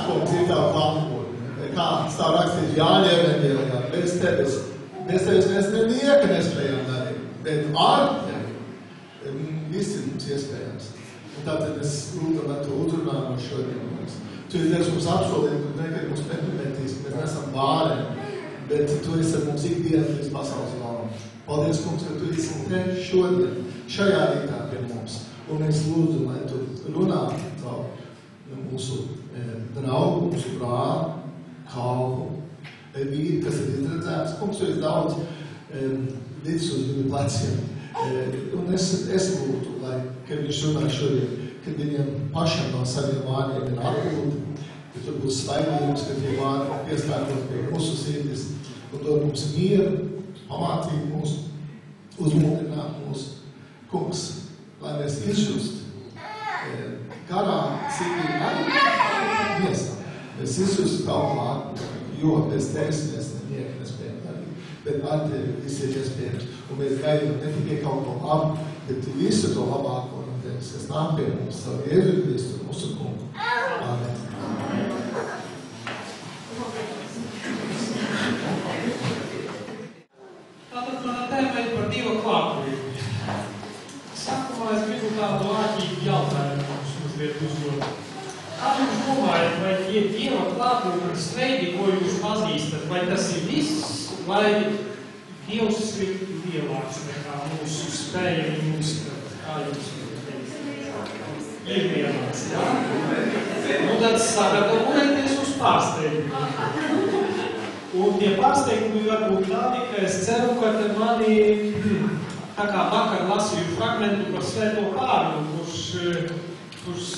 kungs, ir tā klātbūtne. Kā stāv rakstīts Jāņa evaņģēlijā, bez tevis mēs nieka nespējam darīt, bet ar tevi viss ir mums iespējams. Un tātad es lūdzu, lai tu uzrunā mums šodien. Tu ir Dievs mums apsolīt, un nekad mums nepametīs, mēs nesam vārēm, bet tu esi ar mums ikdienu līdz pasaules galam. Paldies, kungs, ka tu esi te šodien, šajā rītā pie mums. Un es lūdzu, lai tu runā caur mūsu draugu, mūsu brāli, kalpu, vīri, kas ir izredzēts. Kungs, tu esi daudz līdz uz viņu pleciem. Un es lūdzu, lai, kad viņš runā šodien, kad viņiem pašam no saviem vārdiem ir atpūta, ka tur būs svaigojums, ka tie vārdi piestākot pie mūsu sirdis un dod mums mieru, pamācīt mūs, uzmūdināt mūs. Kungs, lai mēs izjust garā sirdī arī miesā. Mēs izjust tavu vārdu, jo bez tevis mēs nieka nespējam darīt, bet ar tevi viss ir iespējams. Un mēs gaidām ne tikai kaut ko labu, bet visu to labāko no tevis, kas nāk pie mums, savu Jēzu Kristu un mūsu kungu. Amen. Tātad mana tēma ir par Dieva klātbūtni. Sākumā es gribu tādu ārkārtīgi jautājumu mums mazliet uzdot. Kā jūs domājat, vai tie Dieva klātbūtnes veidi, ko jūs pazīstat, vai tas ir viss, vai Dievs ir lielāks nekā mūsu spēja, kā jūs ir lielāks, jā? Un tad sagatavojieties uz pārsteigumu. Un tie pārsteigumi var būt tādi, ka es ceru, ka te mani, tā kā vakar lasīju fragmentu par Svēto Kārlu, kurš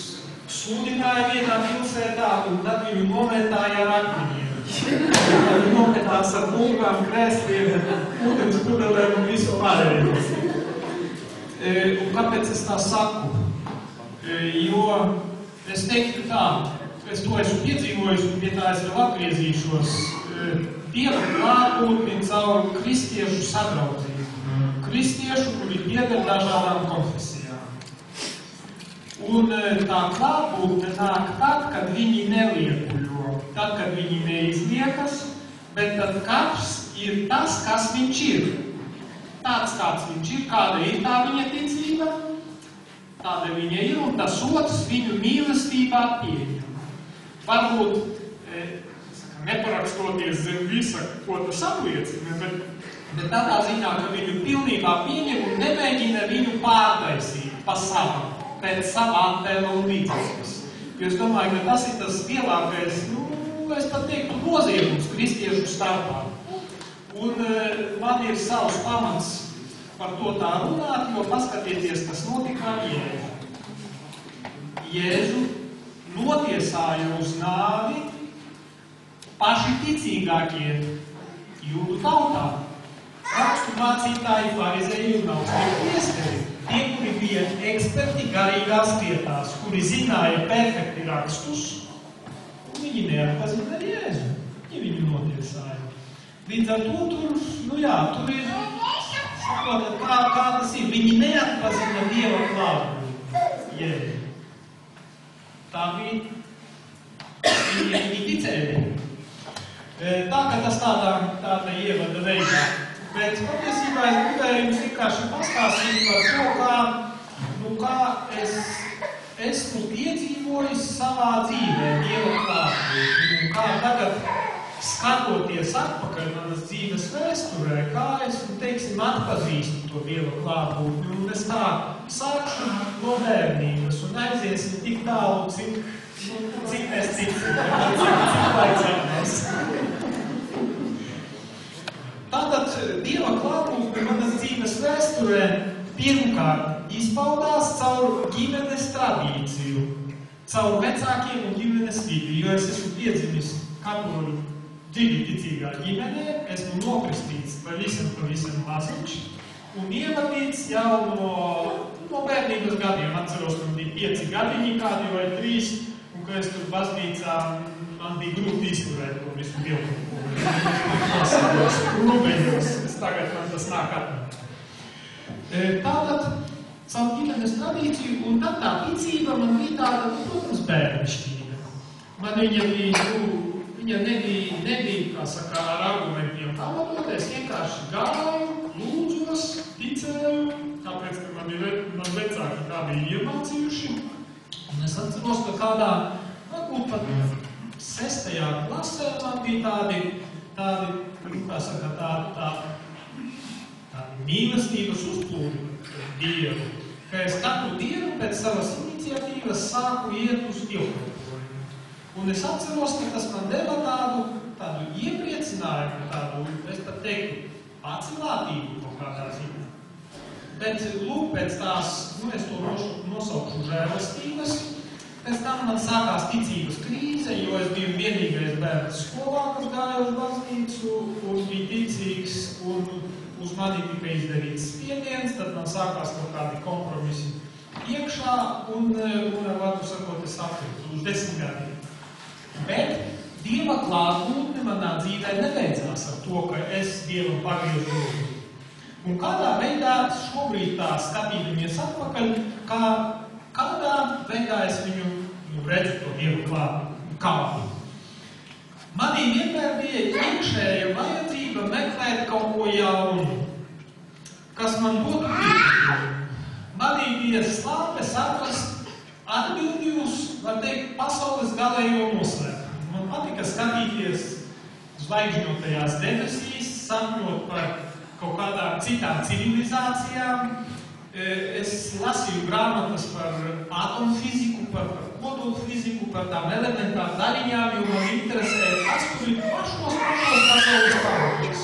sludināja vienā pilsētā, un tad viņu nometāja ar akmeņiem. Viņi nometās ar bulgām, krēsliem, ūdens pudelēm un visu pārējo. Un kāpēc es tā saku? Jo es teiktu tā, es to esmu piedzīvojis, un pie tā es vēl atgriezīšos, Dieva klātbūtni caur kristiešu sadraudzību. Kristiešu, kuri pieder dažādām konfesijām. Un tā klātbūtne nāk tad, kad viņi neliekuļo, tad, kad viņi neizliekas, bet tad katrs ir tas, kas viņš ir. Tāds, kāds viņš ir, kāda ir tā viņa ticība, tāda viņa ir, un tas otrs viņu mīlestībā pieņem. Varbūt neparakstoties zem visa, ko tas apliecina, bet tādā ziņā, ka viņu pilnībā pieņem un nemēģina viņu pārtaisīt pa savam, pēc savām tēla un līdzības. Jo es domāju, ka tas ir tas lielākais, es pat teiktu, noziegums kristiešu starpā. Un man ir savs pamats par to tā runāt, jo paskatieties, kas notika ar Jēzu. Jēzu notiesāja uz nāvi paši ticīgākie jūdu tautā. Rakstu mācītāji, farizēji un augstie priesteri. Tie, kuri bija eksperti garīgās lietās, kuri zināja perfekti rakstus, un viņi neatpazina Jēzu. Viņi viņu notiesāja. Līdz ar to tur ir, saprotat, kā tas ir. Viņi neatpazina Dieva klātbūtni Jēzu. Tā bija viņi ticēja. Tā, ka tas tāda ievada veidā. Bet patiesībā es gribēju jums vienkārši pastāstīt par to, kā es esmu piedzīvojis savā dzīvē Dieva klātbūtni. Un kā tagad, skatoties atpakaļ manas dzīves vēsturē, kā es, teiksim, atpazīstu to Dieva klātbūtni. Un es tā sākšu no bērnības un aiziesim tik tālu, cik mēs tiksim, cik vajadzēs. Tātad Dieva klātbūtne manas dzīves vēsturē pirmkārt izpaudās caur ģimenes tradīciju, caur vecākiem un ģimenes vidi, jo es esmu piedzimis katoļu dziļi ticīgā ģimenē, esmu nokristīts pavisam maziņš un ievadīts jau no bērnības gadiem. Atceros, ka man bija 5 gadiņi kādi vai 3, un ka es tur baznīcā, man bija grūti izturēt to visu Dievu. Rūbeņos, tagad man tas nāk atmēt. Tātad, savu ģimenes tradīciju, un tad tā ticība man bija tāda, protams, bērnišķīga. Man tad viņa nebija, kā saka, ar argumentiem pamatoties, vienkārši gāju, lūdzos, ticēju, tāpēc, ka man vecāki tā bija iemācījuši. Un es atceros, ka kādā, varbūt pat 6. klasē man bija tādi, kā saka, tādi mīlestības uzplūdi Dievu, ka es katru dienu pēc savas iniciatīvas sāku iet uz dievkalpojumu. Un es atceros, ka tas man deva tādu iepriecinājumu, tādu, es pat teiktu, pacilātību kaut kādā ziņā. Bet, lūk, pēc tās, es to nosaukšu žēlastības, pēc tam man sākās ticības krīze, jo es biju vienīgais bērns skolā, kas gāja uz baznīcu un bija ticīgs, un uz mani tika izdarīts spiediens, tad man sākās kaut kādi kompromisi iekšā, un varu sakot, es atkritu uz 10 gadiem. Bet Dieva klātbūtne manā dzīvē nebeidzās ar to, ka es Dievam pagriezu robu. Un kādā veidā šobrīd tā skatīdamies atpakaļ, kādā veidā es viņu redzu to Dievu klātbūtni. Manī vienmēr bija iekšēja vajadzība meklēt kaut ko jaunu, kas man dotu priekšroku. Manī bija slāpes atrast atbildi uz, var teikt, pasaules galējo noslēpumu. Man patika skatīties zvaigžņotajās debesīs, sapņot par kaut kādām citām civilizācijām. Es lasīju grāmatas par atomfiziku, par kodolfiziku, par tām elementām daļiņām, jo man interesēja tas, kur ir pašos pasaules pamatos.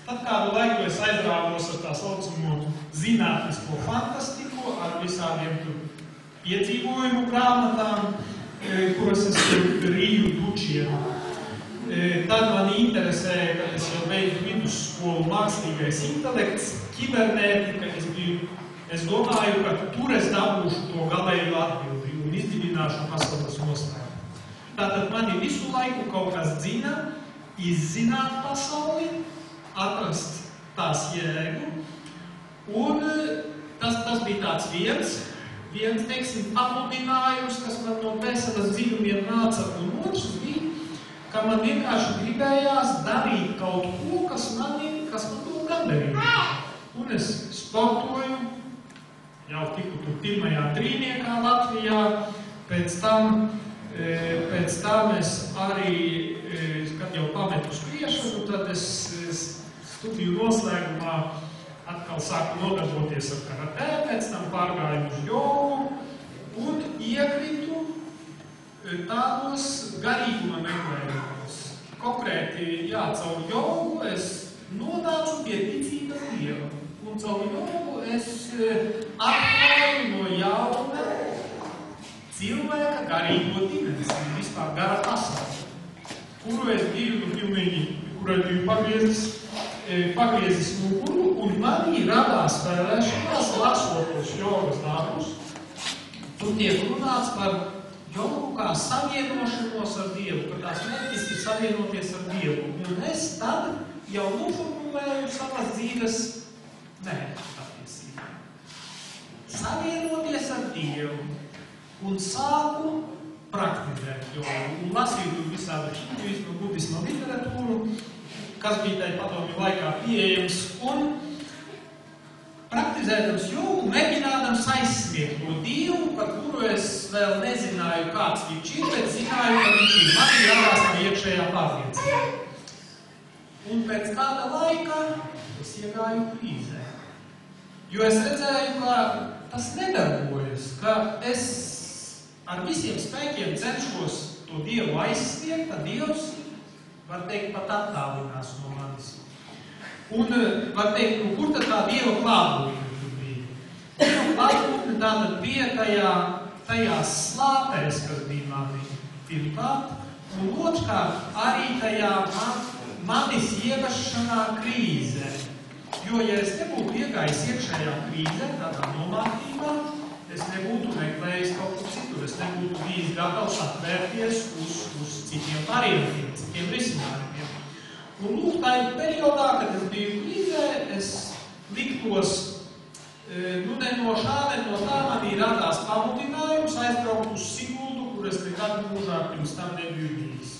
Tad kādu laiku es aizrāvos ar tā saucamo zinātnisko fantastiku, ar visādiem tur piedzīvojumu grāmatām, kuras es rīju dučiem. Tad man interesēja, ka es jau beidzu vidusskolu mākslīgais intelekts, kibernētika, es domāju, ka tur es dabūšu to galēju atbildi un izdibināšu pasaules noslēpumu. Tātad mani visu laiku kaut kas dzina, izzināt pasauli, atrast tās jēgu, un tas bija tāds viens, teiksim, pamudinājums, kas man no dvēseles dziļumiem nāca, un otrs bija, ka man vienkārši gribējās darīt kaut ko, kas man dod gandarījumu. Un es sportoju, jau tiku tur pirmajā trīniekā Latvijā, pēc tam es arī, kad jau pametu skriešanu, tad es studiju noslēgumā atkal sāku nodarboties ar karatē, pēc tam pārgāju uz jogu un iekritu tādos garīguma meklējumos. Konkrēti, caur jogu es nonācu pie ticības Dievam. Un caur jogu es atklāju no jauna cilvēka garīgo dimensiju, vispār gara pasauli, kuru es biju kurai biju pagriezis muguru, un manī radās vēlēšanās lasot tos jogas darbus, un tiek runāts par jogu kā savienošanos ar Dievu, ka tās mērķis ir savienoties ar Dievu. Un es tad jau noformulēju savas dzīves mērķi patiesībā. Savienoties ar Dievu un sāku praktizēt jogu. Un lasīju visādu hinduismu, budismu literatūru, kas bija tajā padomju laikā pieejams, un praktizēdams jogu, mēģinādams aizsniegt to Dievu, par kuru es vēl nezināju, kāds viņš ir, bet zināju, ka viņš ir. Man radās tā iekšējā pārliecība. Un pēc kāda laika es iegāju krīzē. Jo es redzēju, ka tas nedarbojas, ka es ar visiem spēkiem cenšos to Dievu aizsniegt, ka Dievs, var teikt, pat attālinās no manis. Un, var teikt, kur tad tā Dieva klātbūtne tur bija? Dieva klātbūtne tātad bija tajās slāpēs, kas bija mani pirmkārt, un otrkārt arī tajā manis ievešanā krīzē. Jo, ja es nebūtu iegājis iekšējā krīzē, tādā nomāktībā, es nebūtu meklējis kaut ko citur, es nebūtu bijis gatavs atvērties uz citiem variantiem, citiem risinājumiem. Un lūk, tā periodā, kad es biju krīzē, es liktos, ne no šā, ne no tā manī radās pamudinājums aizbraukt uz Siguldu, kur kur es nekad mūžā pirms tam nebiju bijis.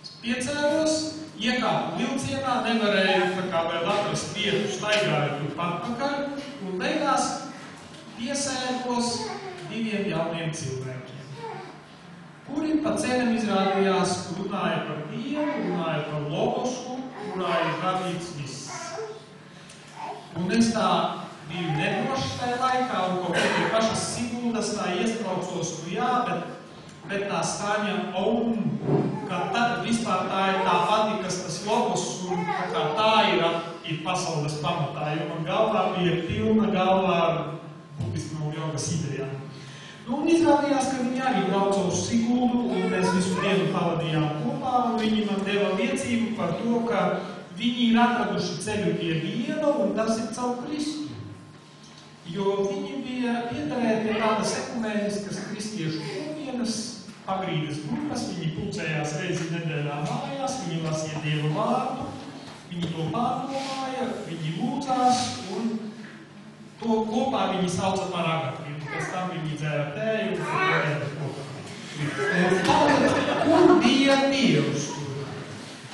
Es piecēlos, iekāpu vilcienā, nevarēju tā kā vēl atrast vietu, staigāju tur patpakaļ, un beigās piesēdos 2 jauniem cilvēkiem, kuri pa ceļam izrādījās, runāja par Dievu, runāja par logosu, kurā ir radīts viss. Un es tā biju nedrošs tajā laikā, un kaut kā pie pašas Siguldas tā iestraucos, bet tā skaņa ka tad vispār tā ir tā pati, kas tas logos, un tā ir pasaules pamatā, jo man galvā bija pilna galvā ar budismu jogas idejām. Nu, un izrādījās, ka viņi arī brauca uz Siguldu, un mēs visu dienu pavadījām kopā, un viņi man deva liecību par to, ka viņi ir atraduši ceļu pie Dieva, un tas ir caur Kristu. Jo viņi bija piederēti pie tādas ekumēniskas kristiešu kopienas, pagrīdes grupas, viņi pulcējās reizi nedēļā mājās, viņi lasīja Dieva vārdu, viņi to pārdomāja, viņi lūdzās, un to kopā viņi sauca par agatību. Pēc tam viņi dzēra tēju, un bija Dievs.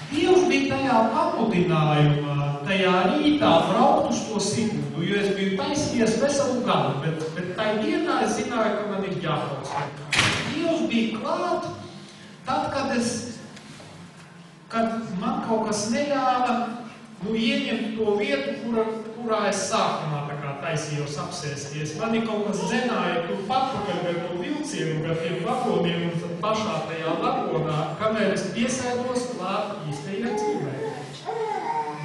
Dievs bija tajā pamudinājumā, tajā rītā braukt uz to Siguldu, jo es biju taisījies veselu gadu, bet tai dienā es zināju, ka man ir jābrauc. Dievs bija klāt, tad, kad man kaut kas neļāva, ieņemt to vietu, kurā es sākumā tā kā taisījos apsēsties. Mani kaut kas dzenāja tur patpakaļ gar to vilcienu, gar tiem vagoniem, un tad pašā tajā vagonā, kamēr es piesēdos klāt īstajai cilvēkai.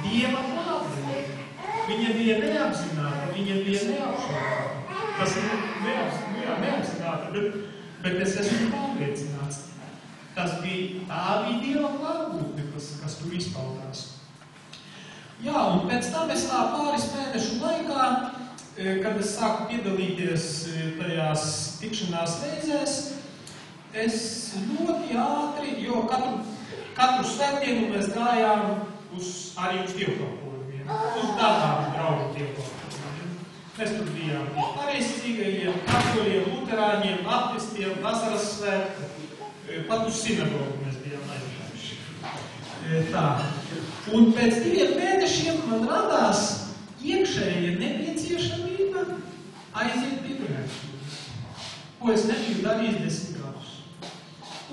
Dieva klātbūtne. Viņa bija neapzināta, viņa bija neapšaubāma. Tas ir neapzināta, bet es esmu pārliecināts. Tā bija Dieva klātbūtne, kas tur izpaudās. Jā, un pēc tam es tā pāris mēnešu laikā, kad es sāku piedalīties tajās tikšanās reizēs, es ļoti ātri, jo katru svētdienu mēs gājām arī uz dievkalpojumiem, uz dažādiem draugu dievkalpojumiem. Mēs tur bijām pareizcīgajiem, katoļiem, luterāņiem, baptistiem, vasaras svētku, pat uz sinagogu mēs bijām aizgājuši. Tā. Un pēc 2 mēnešiem man radās iekšēja nepieciešamība aiziet pie grēkstības, ko es nebiju darījis 10 gadus.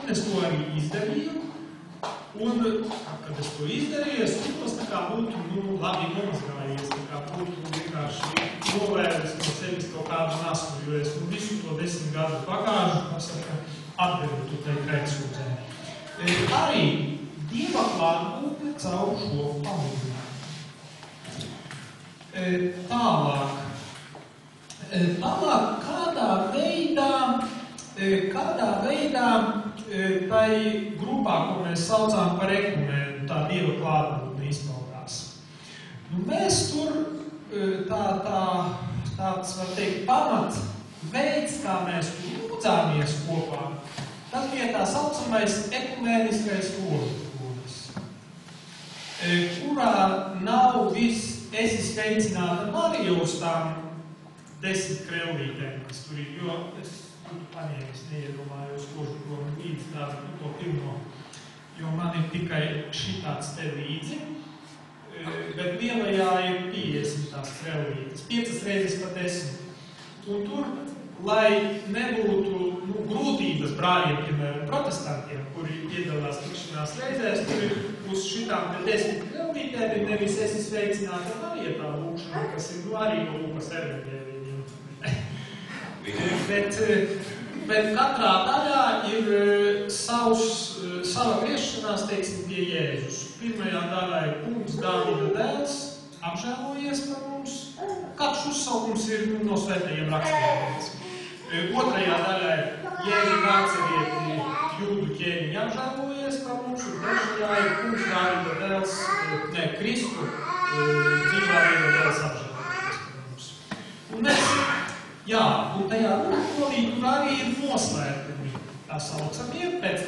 Un es to arī izdarīju, un, kad es to izdarīju, es jūtos tā kā būtu labi nomazgājies, tā kā būtu vienkārši novērdis no sevis kaut kādu nastu, jo es visu to 10 gadu bagāžu, atdevu tai grēksūdzē. Arī Dieva klātbūtne caur šo pamudinājumu. Tālāk, kādā veidā tai grupā, ko mēs saucām par ekumēnu, tā Dieva klātbūtne izpaudās. Mēs tur tāds, var teikt, pamat veids, kā mēs lūdzāmies kopā, tas bija tā saucamais ekumēniskais lūdzības. Kurā nav viss esi sveicināta Marija uz tām 10 krellītēm, kas tur ir, jo es tur paņēmis, neiedomājos, ko līdz tādu to pirmo, jo man ir tikai šitāds te līdzi, bet lielajā ir 50 tās krellītes, 5 reizes pa 10. Un tur, lai nebūtu grūtības brāļiem, piemēram, protestantiem, kuri piedalās tikšanās reizēs, tur ir uz šitām 10 krellītēm ir nevis esi sveicināta Marija tā lūkšana, kas ir arī no Lūkas evaņģēlijiem. Bet katrā daļā ir sava griešanās, teiksim, pie Jēzus. Pirmajā daļā ir kungs Dāvida dēls, apžēlojies par mums. Katrs uzsaukums ir no svētajiem rakstiem. Otrajā daļā ir Jēzu Nācerieti, Jūdu ķēniņi apžēlojies par mums, un trešajā ir kungs Dāvida dēls, Kristu, dzīvā Dieva dēls apžēlojies par mums. Un un tajā rūkolī tur arī ir noslēpumi, tā saucamie, pēc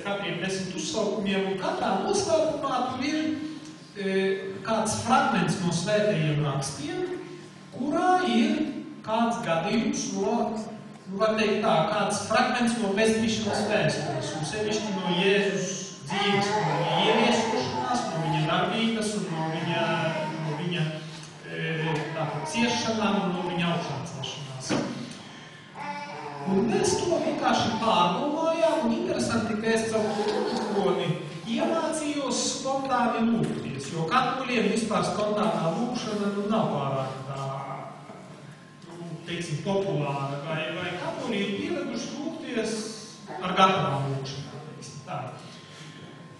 katriem 10 uzsaukumiem, un katrā noslēpumā tur ir kāds fragments no svētajiem rakstiem, kurā ir kāds gadījums no var teikt tā, kāds fragments no pestīšanas vēstures, un sevišķi no Jēzus dzīves, no viņa ieviesošanās, no viņa darbības un no viņa ciešanām un no viņa augšācelšanās. Un mēs to vienkārši pārdomājām, un interesanti, ka es caur lūkšanu iemācījos spontāni lūgties, jo katoļiem vispār spontānā lūkšana nav pārāk tā, teiksim, populāra, vai katoļi ir pieraduši lūgties ar gatavām lūkšanām, teiksim tā.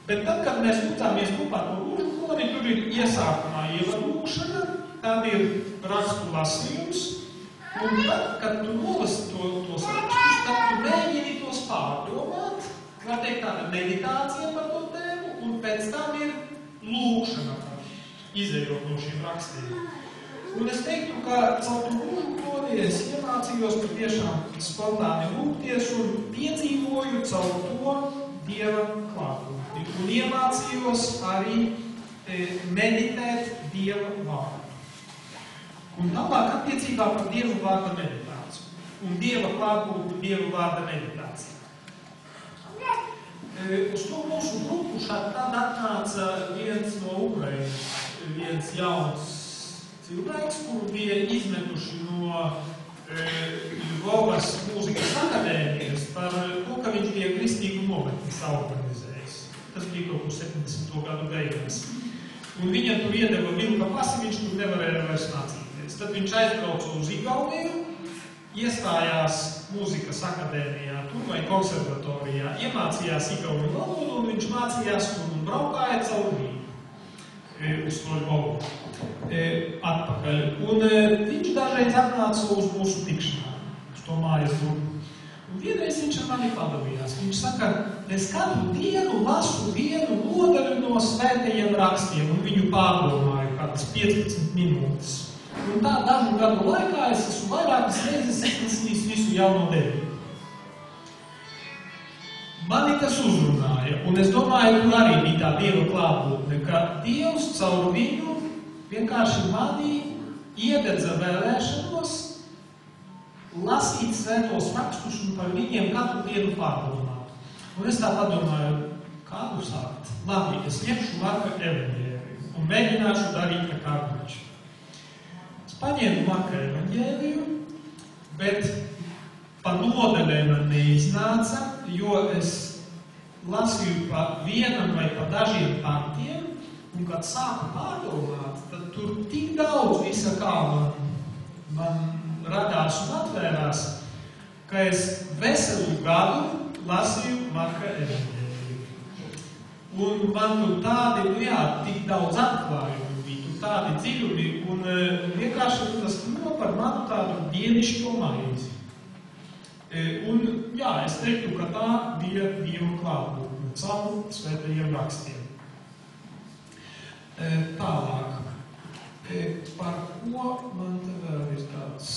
Bet tad, kad mēs lūdzāmies kopā to lūkšanu, tur ir iesākumā ievadlūkšana, tad ir rakstu lasījums, un tad, kad tu nolasi tos rakstus, tad tu mēģini tos pārdomāt, var teikt tāda meditācija par to tēmu, un pēc tam ir lūkšana, izējot no šiem rakstiem. Un es teiktu, ka caur to lūkšanu es iemācījos patiešām spontāni lūgties un piedzīvoju caur to Dieva klātbūtni. Un iemācījos arī meditēt Dieva vārdu. Un tālāk attiecībā par Dieva vārda meditāciju. Un Dieva klātbūtni, Dieva vārda meditāciju. Uz to mūsu grupu šādi tad atnāca viens no Ukrainas, viens jauns cilvēks, kuru bija izmetuši no Ļuvovas mūzikas akadēmijas par to, ka viņš bija kristīgu nometni organizējis. Tas bija kaut kur 70. gadu beigās. Un viņam tur iedeva vilka pasi, viņš tur nevarēja vairs mācīties. Tad viņš aizbrauca uz Igauniju, iestājās mūzikas akadēmijā, tur vai konservatorijā, iemācījās igauņu valodu, un viņš mācījās un braukāja caur Rīgu uz Ļuvovu atpakaļ. Un viņš dažreiz atnāca uz mūsu tikšanām, uz to mājas grupu. Un vienreiz viņš ar mani padalījās. Viņš saka, es katru dienu lasu vienu nodaļu no svētajiem rakstiem, un viņu pārdomāju kādas 15 minūtes. Un tā dažu gadu laikā es esmu vairākas reizes izlasījis visu jauno derību. Mani tas uzrunāja, un es domāju, tur arī bija tā Dieva klātbūtne, ka Dievs caur viņu vienkārši manī iededza vēlēšanos lasīt svētos rakstus un par viņiem katru dienu pārdomāt. Un es tā padomāju, kādu sākt? Labi, es ņemšu Marka evaņģēliju un mēģināšu darīt kā viņš. Es paņēmu Marka evaņģēliju, bet pa nodaļai man neiznāca, jo es lasīju pa vienam vai pa dažiem pantiem, un kad sāku pārdomāt, tad tur tik daudz visa kā man radās un atvērās, ka es veselu gadu lasīju Marka evaņģēliju. Un man tur tādi, tik daudz atklājumu bija, tur tādi dziļumi, un vienkārši tas kļuva par manu tādu dievišķo maizi. Un, es teiktu, ka tā bija Dieva klātbūtne caur svētajiem rakstiem. Tālāk. Par ko man te vēl ir tāds?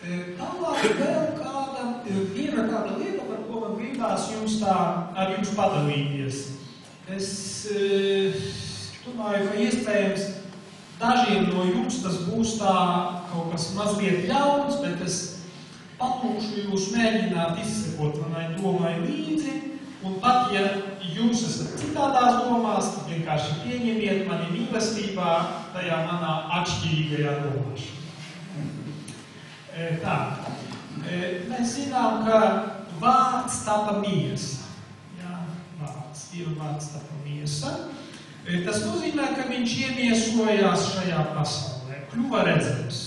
Tālāk vēl viena tāda lieta, par ko man gribās jums ar jums padalīties. Es domāju, ka iespējams dažiem no jums tas būs tā kaut kas mazliet ļauns, bet es palūkšu jūs mēģināt izsekot manai domai līdzi, un pat, ja jūs esat citādās domās, tad vienkārši pieņemiet mani mīlestībā tajā manā atšķirīgajā domāšanā. Tā. Mēs zinām, ka vārds tapa miesa. Vārds, Dieva vārds tapa miesa. Tas nozīmē, ka viņš iemiesojās šajā pasaulē, kļuva redzams.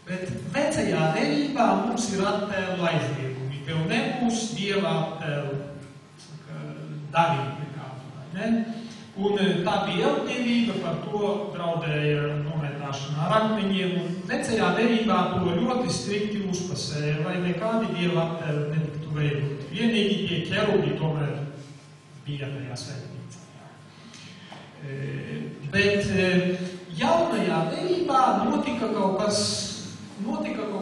Bet vecajā derībā mums ir attēlu aizliegumi. Tev nebūs Dieva attēlu darīt nekādu, ne? Un tā bija elpnievība, par to draudēja nometināšanā ar akmeņiem, un vecajā derībā to ļoti strikti uzpasēja, lai nekādi Dieva attēli netiktu veidot. Vienīgi tie ķerubi tomēr bija tajā svētnīcā. Bet jaunajā derībā notika kaut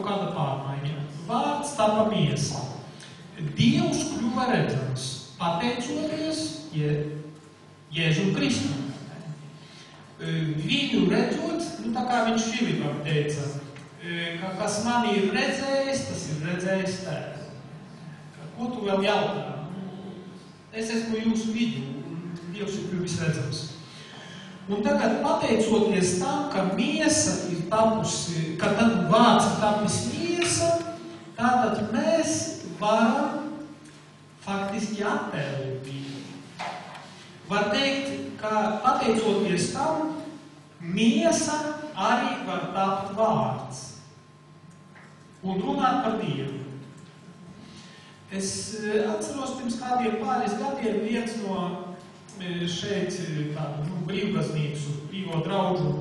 kāda pārmaiņa. Vārds tapa miesa. Dievs kļuva redzams, pateicoties Jēzum Kristum. Viņu redzot, tā kā viņš Filipam teica, ka kas mani ir redzējis, tas ir redzējis tēvs. Ko tu vēl jautā? Es esmu jūsu vidū, un Dievs ir visredzams. Un tagad pateicoties tam, ka miesa ir tapusi, ka tad vārds ir tapis miesa, tātad mēs varam faktiski attēlot Dievu. Var teikt, ka pateicoties tam, miesa arī var tapt vārds un runāt par Dievu. Es atceros pirms kādiem pāris gadiem viens no šeit tādu brīvbaznīcu, brīvo draudžu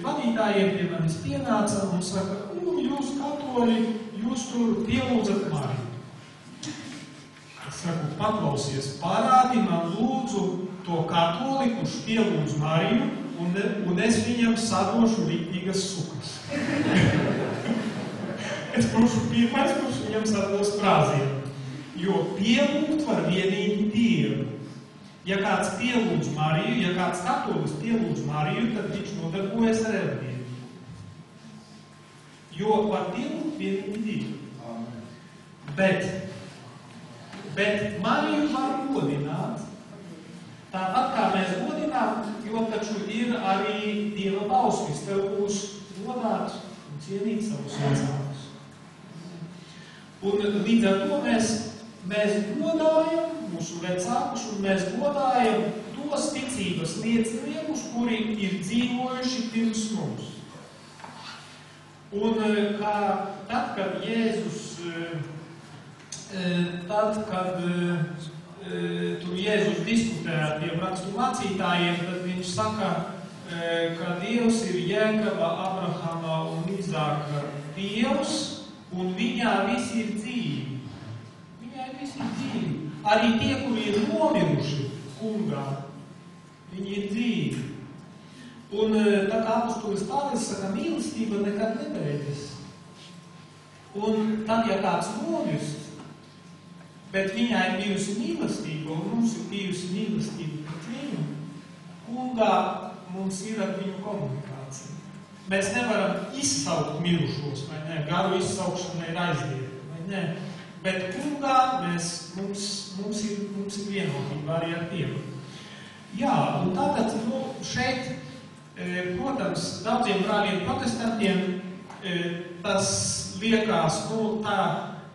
vadītājiem pie manis pienāca un saka, jūs katoļi, jūs tur pielūdzat Mariju. Es saku, paklausies, parādi man lūdzu to katoli, kurš pielūdz Mariju, un es viņam sadošu rītīgas sukas. Es būšu pirmais, kurš viņam sados frāzienu. Jo pielūgt var vienīgi Dievu. Ja kāds pielūdz Mariju, ja kāds katolis pielūdz Mariju, tad viņš nodarbojas ar evaņģēliju. Jo var pielūgt vienīgi Dievu. Bet Mariju var godināt. Tāpat kā mēs godinām, jo taču ir arī Dieva bauslis, tev būs godāt un cienīt savus vecākus. Un līdz ar to mēs godājam mūsu vecākus un mēs godājam tos ticības lieciniekus, kuri ir dzīvojuši pirms mums. Un kā tad, kad Jēzus, tur Jēzus diskutē ar tiem rakstu mācītājiem, tad viņš saka, ka Dievs ir Jēkaba, Abrahama un Izāka Dievs, un viņā visi ir dzīvi. Viņā visi ir dzīvi. Arī tie, kuri ir nomiruši kungā, viņi ir dzīvi. Un tā kā apostolis Pāvils saka, mīlestība nekad nebeidzas. Un tad, ja kāds nomirst, bet viņā ir bijusi mīlestība, un mums ir bijusi mīlestība pret viņu, kungā mums ir ar viņu komunikācija. Mēs nevaram izsaukt mirušos, vai ne? Garu izsaukšana ir aizliegta, vai ne? Bet kungā mums ir vienotība arī ar Dievu. Jā, un tātad, šeit, protams, daudziem brāļiem protestantiem tas liekas, tā,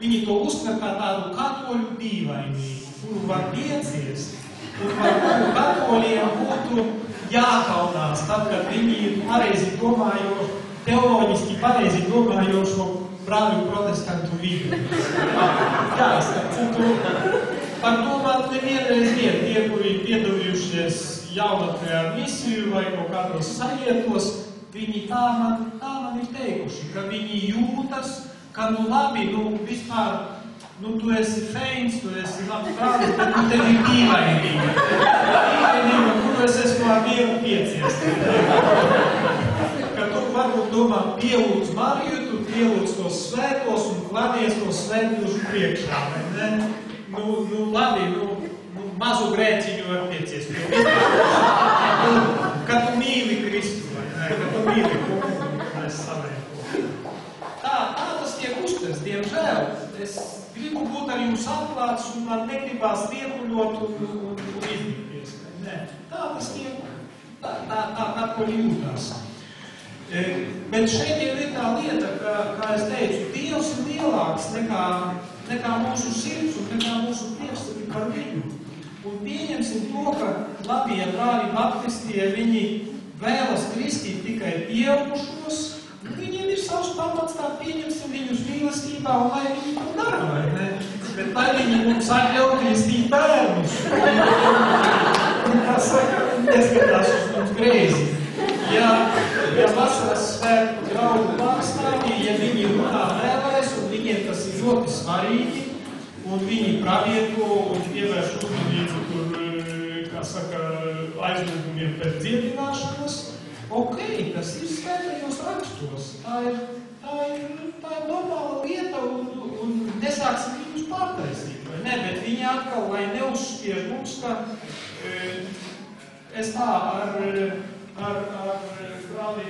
viņi to uztver kā tādu katoļu dīvainību, kuru var pieciest, un par kuru katoļiem būtu jākaunās, tad, kad viņi ir pareizi domājoši, teoloģiski pareizi domājošo brāļu protestantu vidu. Jā, es citu, par to man nevienreiz ir tie, kuri piedalījušies jaunatnē ar misiju vai kaut kādos sajietos, viņi tā man ir teikuši, ka viņi jūtas, ka labi, vispār, tu esi feins, tu esi labs brālis, bet tev ir dīvainība. Dīvainība, kuru es esmu ar Dievu piecies. Ka tu varbūt domā pielūdz Mariju, tu pielūdz tos svētos un kladies tos svētos priekšā, vai ne? Labi, mazu grēciņu var piecies. Ka tu mīli Kristu, vai ne? Ka tu mīli kungu, mēs savēko. Tā tas tiek uztvers, diemžēl. Es gribu būt ar jums atklāts un man negribās liepuļot un izdīties. Nē, tā tas tiek, tā ko jūtās. Bet šeit ir tā lieta, kā es teicu, Dievs ir lielāks nekā mūsu sirds un nekā mūsu priekšstati par viņu. Un pieņemsim to, ka labie brāļi baptistie, viņi vēlas kristīt tikai pieaugušos, viņiem ir savs pamats, kā pieņemsim viņus mīlestībā, un lai viņi to dara, vai ne? Bet lai viņi mums atļauj kristīt bērnus. Kā saka, neskatās uz mums greizi. Ja vasaras svētku draugu pārstāvji, ja viņi runā vēlēs, un viņiem tas ir ļoti svarīgi, un viņi pravieto un pievērš uzmanību tur, kā saka, aizlūgumiem pēc dziedināšanas, ok, tas ir svētajos rakstos. Tā ir normāla lieta un nesāksim viņus pārtaisīt, vai ne? Bet viņi atkal, lai neuzspiež mums, ka es tā ar brāli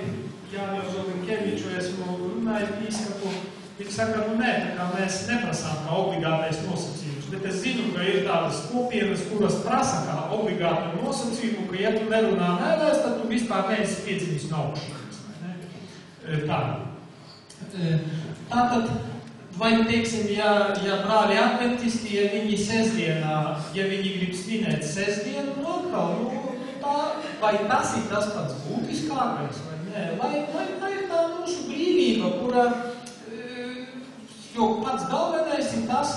Jāņu Zolinkeviču esmu runājis bīskapu. Viņi saka, nē, tā kā mēs neprasām kā obligātais nosacījums, bet es zinu, ka ir tādas kopienas, kuras prasa kā obligātu nosacījumu, ka ja tu nerunā mēlēs, tad tu vispār neesi piedzimis no augšanas. Tātad, vai, teiksim, ja brāļi adventisti, ja viņi sestdienā, ja viņi grib svinēt sestdienu, vai tas ir tas pats būtiskākais, vai nē? Vai ir tā mūsu brīvība, kura, jo pats galvenais ir tas,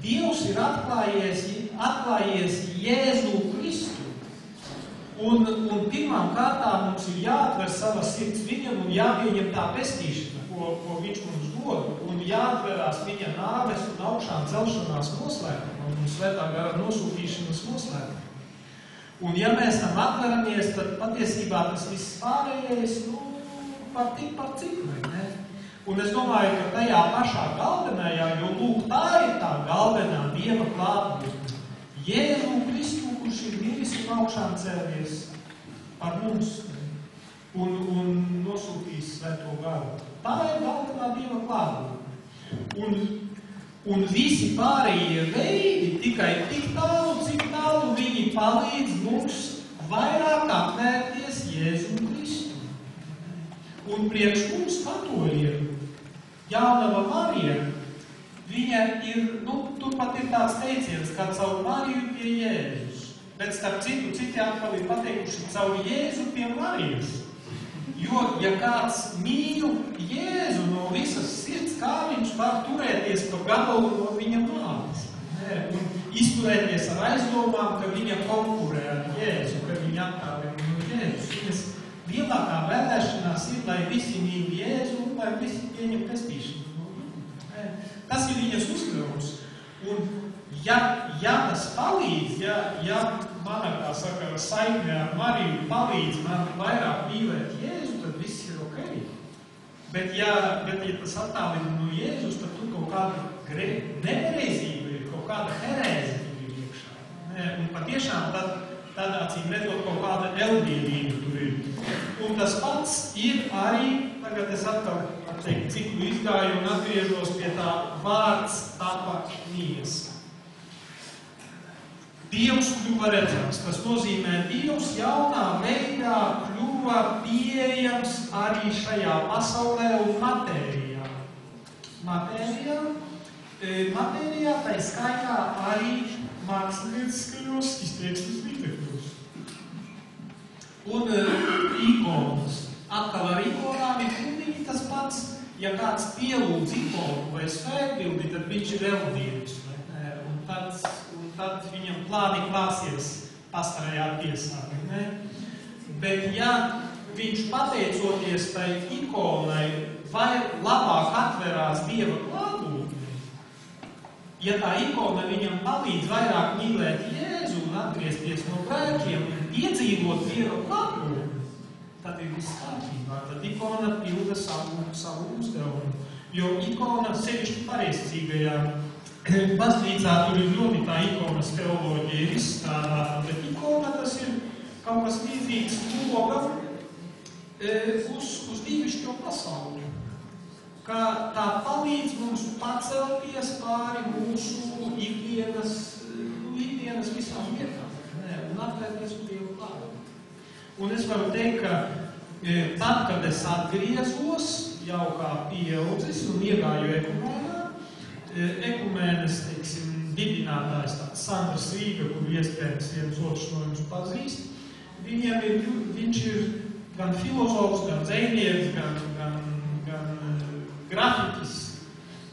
Dievs ir atklājies Jēzu Kristu. Un pirmām kārtām mums ir jāatver savas sirds viņam un jāpieņem tā pestīšana, ko viņš mums dod, un jāatverās viņa nāves un augšām celšanās noslēpumam un svētā gara nosūtīšanas noslēpumam. Un ja mēs tam atveramies, tad patiesībā tas viss pārējais, par cik, vai ne? Un es domāju, ka tajā pašā galvenajā, jo lūk, tā ir tā galvenā Dieva klātbūtne. Jēzu Kristu, kurš ir miris un augšām cēlies par mums un nosūtīs svēto garu. Tā ir galvenā Dieva klātbūtne. Un visi pārējie veidi tikai tik tālu, cik tālu viņi palīdz mums vairāk atvērties Jēzu Kristu. Un priekš mums katoļiem Jaunava Marija, viņa ir, turpat ir tāds teiciens, kā caur Mariju pie Jēzus. Bet starp citu, citi atkal ir pateikuši caur Jēzu pie Marijas. Jo, ja kāds mīl Jēzu no visas sirds, kā viņš var turēties pa gabalu no viņa mātes. Un izturēties ar aizdomām, ka viņa konkurē ar Jēzu, ka viņa attālina no Jēzus. Viņas lielākā vēlēšanās ir, lai visi mīl Jēzu un lai visi pieņem pestīšanu. Tas ir viņas uzdevums. Un ja tas palīdz, ja mana, kā saka, saikne ar Mariju palīdz man vairāk mīlēt Jēzu, tad viss ir ok. Bet ja tas attālina no Jēzus, tad tu kaut kāda nepareizība ir, kaut kāda herēze ir iekšā. Un patiešām tad acīm redzot kaut kāda eldīvība tur ir. Un tas pats ir arī, tagad es atkal ciklu izgāju un atgriežos pie tā vārds tapa miesa. Dievs kļuva redzams, tas nozīmē Dievs jaunā veidā kļuva pieejams arī šajā pasaulē un matērijā. Matērijā tai skaitā arī mākslinieckajos izteiksmes līdzekļos. Un ikonas. Atkal ar ikonām ir pilnīgi tas pats. Ja kāds pielūdz ikonu vai svētbildi, tad viņš ir eldievis. Un tad viņam plāni klāsies pastarajā tiesā. Bet ja viņš pateicoties tai ikonai vai labāk atverās Dieva klātbūtnē, ja tā ikona viņam palīdz vairāk mīlēt Jēzu un atgriezties no grēkiem un iedzīvot Dieva klātbūtni, tad ir viss kārtībā. Tad ikona pilda savu uzdevumu. Jo ikona sevišķi pareizcīgajā baznīcā tur ir ļoti tā ikonas teoloģija ir izstrādāta, bet ikona tas ir kaut kas līdzīgs logam uz dievišķo pasauli. Kā tā palīdz mums pacelties pāri mūsu ikdienas visām vietām un atvērties uz Dievu klātbūtni. Un es varu teikt, ka tad, kad es atgriezos jau kā pieaudzis un iegāju ekumēnā, ekumēnes, teiksim, dibinātājs tāds Sandrs Rīga, kuru iespējams viens otrs no jums pazīst, viņš ir gan filozofs, gan dzejnieks, gan grafiķis.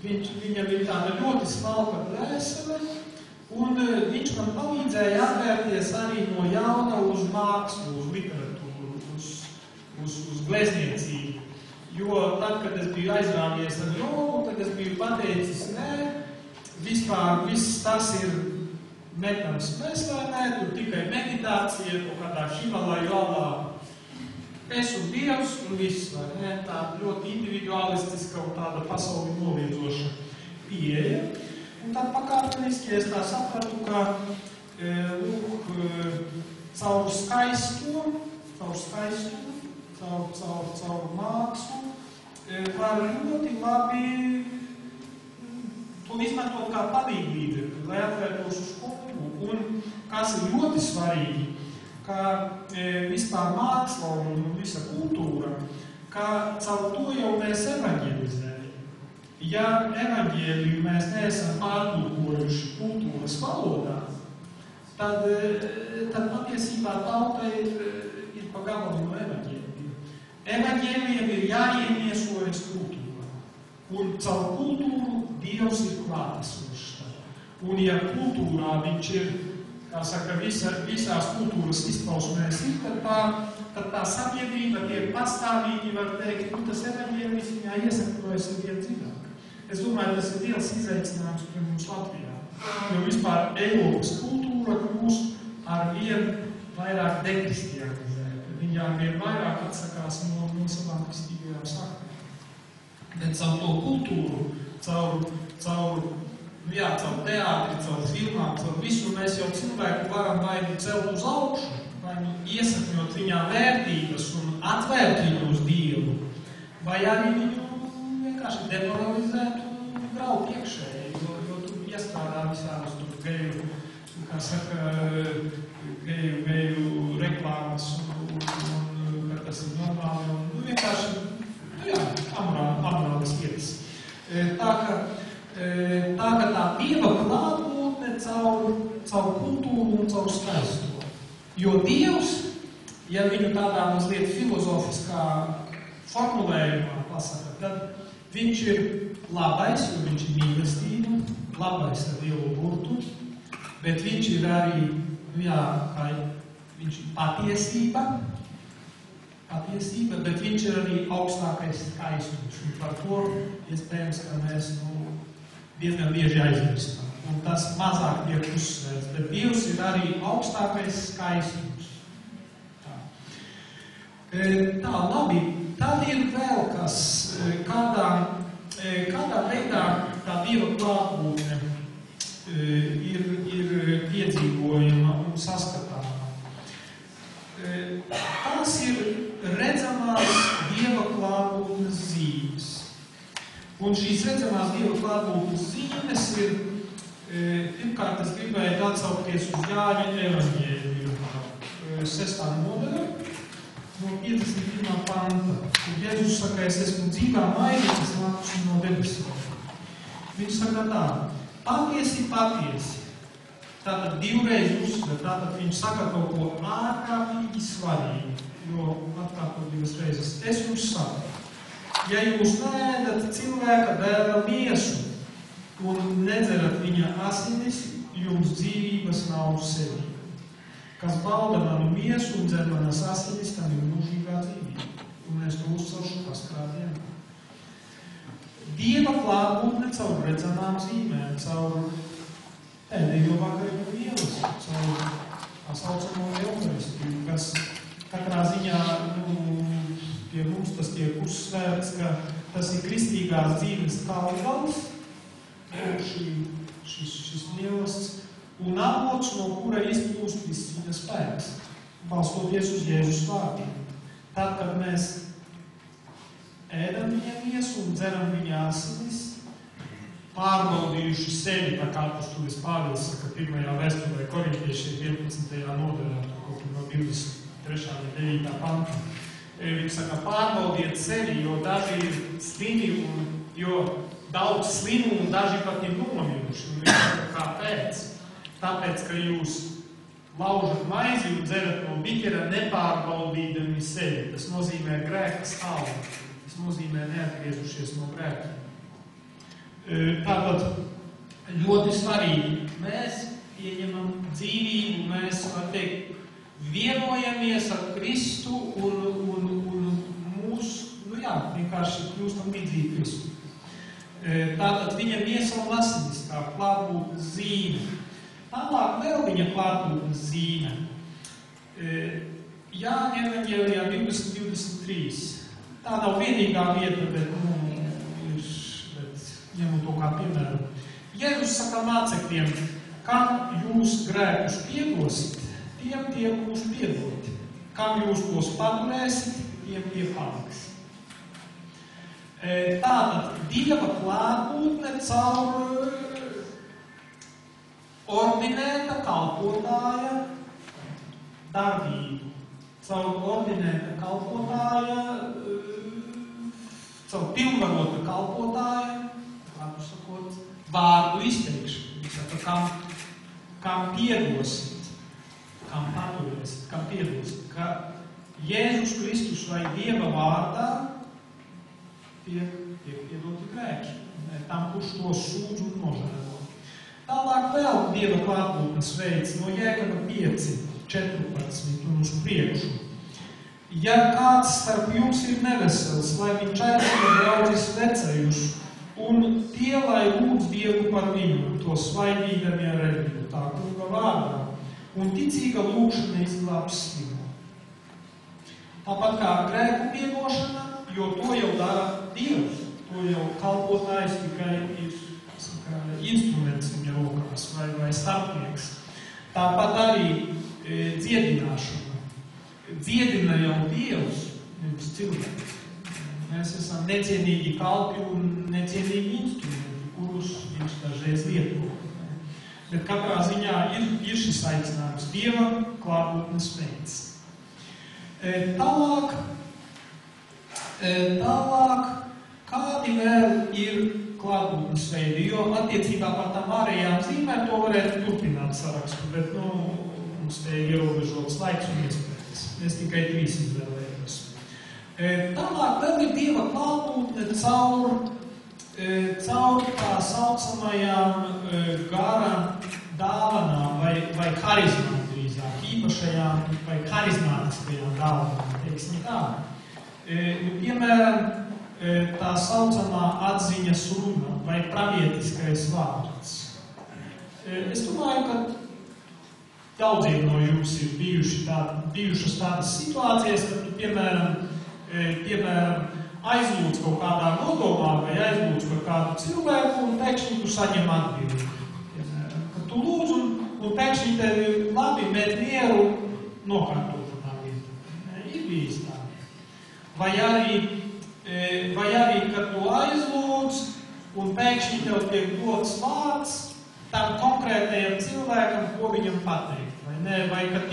Viņam ir tāda ļoti smalka dvēsele, un viņš man palīdzēja atvērties arī no jauna uz mākslu, uz literatūru, uz glezniecību. Jo tad, kad es biju aizrāvies ar jogu, tad es biju pateicis, vispār viss tas ir metams meslēnē, tur tikai meditācija, kaut kādā Himalaju alā. Es un Dievs un viss, vai ne? Tā ļoti individualistiska un tāda pasauli noliedzoša pieeja. Un tad pakāpeniski es tā sapratu, ka caur skaisto, caur mākslu, var ļoti labi to izmantot kā palīgu līdzekli, lai atvērtos uz kultūru. Un kas ir ļoti svarīgi, ka vispār māksla un visa kultūra, ka caur to jau mēs evaņģelizējam. Ja evaņģēliju mēs neesam pārtulkojuši kultūras valodā, tad patiesībā tauta ir pa gabalu no evaņģēliju. Evaņģēlijiem ir jāiemiesojas kultūrā. Un caur kultūru Dievs ir klātesošs. Un ja kultūrā viņš ir, kā saka, visās kultūras izpausmēs ir, tad tā sabiedrība tiek pastāvīgi, var teikt, tas evaņģēlijs viņā iesakņojas ir vien dziļāk. Es domāju, tas ir liels izaicinājums pie mums Latvijā. Jo vispār Eiropas kultūra kļūst ar vien vairāk dekristianizēta. Viņām vien vairāk atsakās no savām kristīgajām saknēm. Bet caur to kultūru, caur teātri, caur filmām, caur visu mēs jau cilvēku varam vai celt uz augšu, vai iesakņot viņā vērtības un atvērt viņu uz Dievu, vai arī viņu vienkārši demoralizēt un graut iekšēji, jo tur iestrādā visādas tur geju, kā saka, geju reklāmas un tas ir normāli un vienkārši amorālas vietas. Tā ka tā Dieva klātbūtne caur kultūru un caur skaisto. Jo Dievs, ja viņu tādā mazliet filozofiskā formulējumā pasaka, tad viņš ir labais, jo viņš ir mīlestība, labais ar lielu burtu, bet viņš ir arī, viņš ir patiesība, bet viņš ir arī augstākais skaistums. Un par to iespējams, ka mēs diezgan bieži aizmirstam. Un tas mazāk tiek uzsvērts, bet Dievs ir arī augstākais skaistums. Tā, labi. Tad ir vēl kas, kādā veidā tā Dieva klātbūtne ir piedzīvojama un saskatāma. Tās ir redzamās Dieva klātbūtnes zīmes. Un šīs redzamās Dieva klātbūtnes zīmes ir, pirmkārt, es gribēju atsaukties uz Jāņa evaņģēliju 6. nodaļa, no 51. panta, kur Jēzus saka, es esmu dzīvā maize, kas nākusi no debesīm. Viņš saka tā, patiesi, patiesi. Tātad divreiz uzsver, tātad viņš saka kaut ko ārkārtīgi svarīgi, jo atkārtot divas reizes. Es jums saku, ja jūs neēdat cilvēka dēla miesu un nedzerat viņa asinis, jums dzīvības nav sevī. Kas bauda manu miesu un dzer manas asinis, tam ir mūžīgā dzīvība, un es to uzcelšu paskarā dienā. Dieva klātbūtne caur redzamām zīmēm, caur pēdējo vakarību ielas, caur tā saucamo euharistiju, kas katrā ziņā pie mums tas tiek uzsvērts, ka tas ir kristīgās dzīves kalvals, šis mīlestības, un avots, no kura izplūst viss viņa spēks, balstoties uz Jēzus vārdiem. Tad, kad mēs ēdam viņa miesu un dzeram viņa asinis, pārbaudījuši sevi, tā kā apostolis Pāvils saka 1. vēstulē Korintiešiem 11. nodaļā, kaut no 23. un 9. panta. Viņš saka, pārbaudiet sevi, jo daži ir slimi, jo daudz slimu un daži pat ir nomiruši. Un viņš saka, kāpēc? Tāpēc, ka jūs laužat maizi un dzerat no biķera nepārbaudīdami sevi. Tas nozīmē grēka stāvokli. Tas nozīmē neatgriezušies no grēkiem. Tātad ļoti svarīgi. Mēs pieņemam dzīvību, mēs, var teikt, vienojamies ar Kristu un mūs, vienkārši kļūstam līdzīgi Kristu. Tātad viņa miesa un asinis kā klātbūtnes zīme. Tālāk vēl viņa klātbūtnes zīme. Jāņa evaņģēlijā 20:23. Tā nav vienīgā vieta, bet ņemot to kā piemēru. Jēzus saka mācekļiem, kam jūs grēkus piedosit, tiem tie būs piedoti. Kam jūs tos paturēsit, pie paliks. Tātad Dieva klātbūtne caur ordinēta kalpotāja darbību, caur ordinēta kalpotāja, caur pilnvarota kalpotāja, kādu sakot, vārdu izteikšanu. Saka, kam piedosit, kam paturēsit, kam piedosit, ka Jēzus Kristus vai Dieva vārdā tiek piedoti grēki, tam, kurš to sūdz un nožēlo. Tālāk vēl Dieva klātbūtnes veids no Jēkaba 5:14 un uz priekšu. Ja kāds starp jums ir nevesels, lai viņš aicina draudzes vecajus, un tie, lai lūdz Dievu par viņu, to svaidīdami ar eļļu, tā kunga vārdā, un ticīga lūkšana izglābs viņu. Tāpat kā grēku piedošana, jo to jau dara Dievs, to jau kalpotājs tikai ir instruments viņa rokās vai starpnieks. Tāpat arī dziedināšana. Dziedina jau Dievs, nevis cilvēks. Mēs esam necienīgi kalpi un necienīgi instrumenti, kurus viņš dažreiz lieto. Bet katrā ziņā ir šis aicinājums Dieva klātbūtnes veids. Tālāk, kādi vēl ir klātbūtnes veidi, jo attiecībā par tām ārējām zīmēm to varētu turpināt sarakstu, bet, mums te ir ierobežots laiks un iespējas. Mēs tikai 3 izvēlējos. Tālāk vēl ir Dieva klātbūtne caur tā saucamajām gara dāvanām vai harizmām drīzāk, īpašajām vai harizmātiskajām dāvanām, teiksim tā. Piemēram, tā saucamā atziņas runa vai pravietiskais vārds. Es domāju, ka daudziem no jums ir bijušas tādas situācijas, kad tu, piemēram, aizlūdz kaut kādā nodomā vai aizlūdz par kādu cilvēku un pēkšņi tu saņem atbildi. Kad tu lūdz un pēkšņi tevi labi met mieru nokārtot tā vieta. Ir bijis tā. Vai arī, kad tu aizlūdz un pēkšņi tev tiek dots vārds tam konkrētajam cilvēkam, ko viņam pateikt, vai ne? Vai ka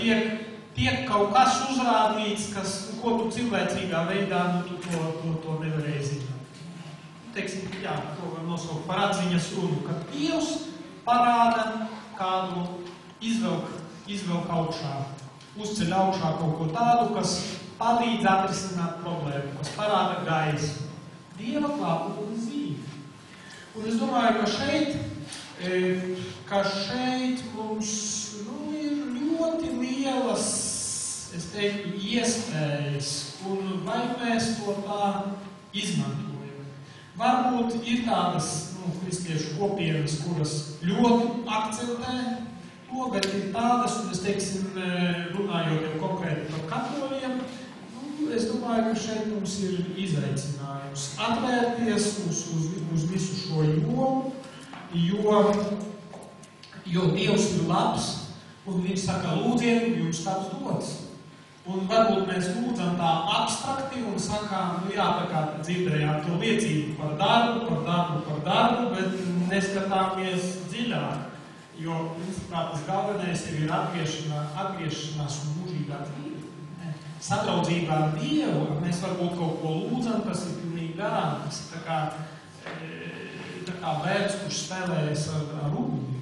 tiek kaut kas uzrādīts, ko tu cilvēcīgā veidā, tu to nevarēji zināt. Teiksim, jā, to var nosaukt par atziņas runu, kad Dievs parāda kādu izvelk augšā, uzceļ augšā kaut ko tādu, kas palīdz atrisināt problēmu, kas parāda gaismu. Dieva klātbūtnes zīme. Un es domāju, ka šeit mums ir ļoti lielas, es teiktu, iespējas, un vai mēs to tā izmantojam. Varbūt ir tādas kristiešu kopienas, kuras ļoti akcentē to, bet ir tādas, un es teiksim, runājot jau konkrēti par katoļiem, es domāju, ka šeit mums ir izaicinājums atvērties uz visu šo jomu, jo Dievs ir labs, un viņš saka, lūdziet, jums tāds dots. Un varbūt mēs lūdzam tā abstrakti un sakām, jā, tā kā dzirdējām to liecību par darbu, bet neskatāmies dziļāk, jo, principā, tas galvenais ir atgriešanās un mūžīgā dzīve. Sadraudzībā ar Dievu, mēs varbūt kaut ko lūdzam, kas ir pilnīgi garām, tas ir tā kā bērns, kurš spēlējas ar uguni,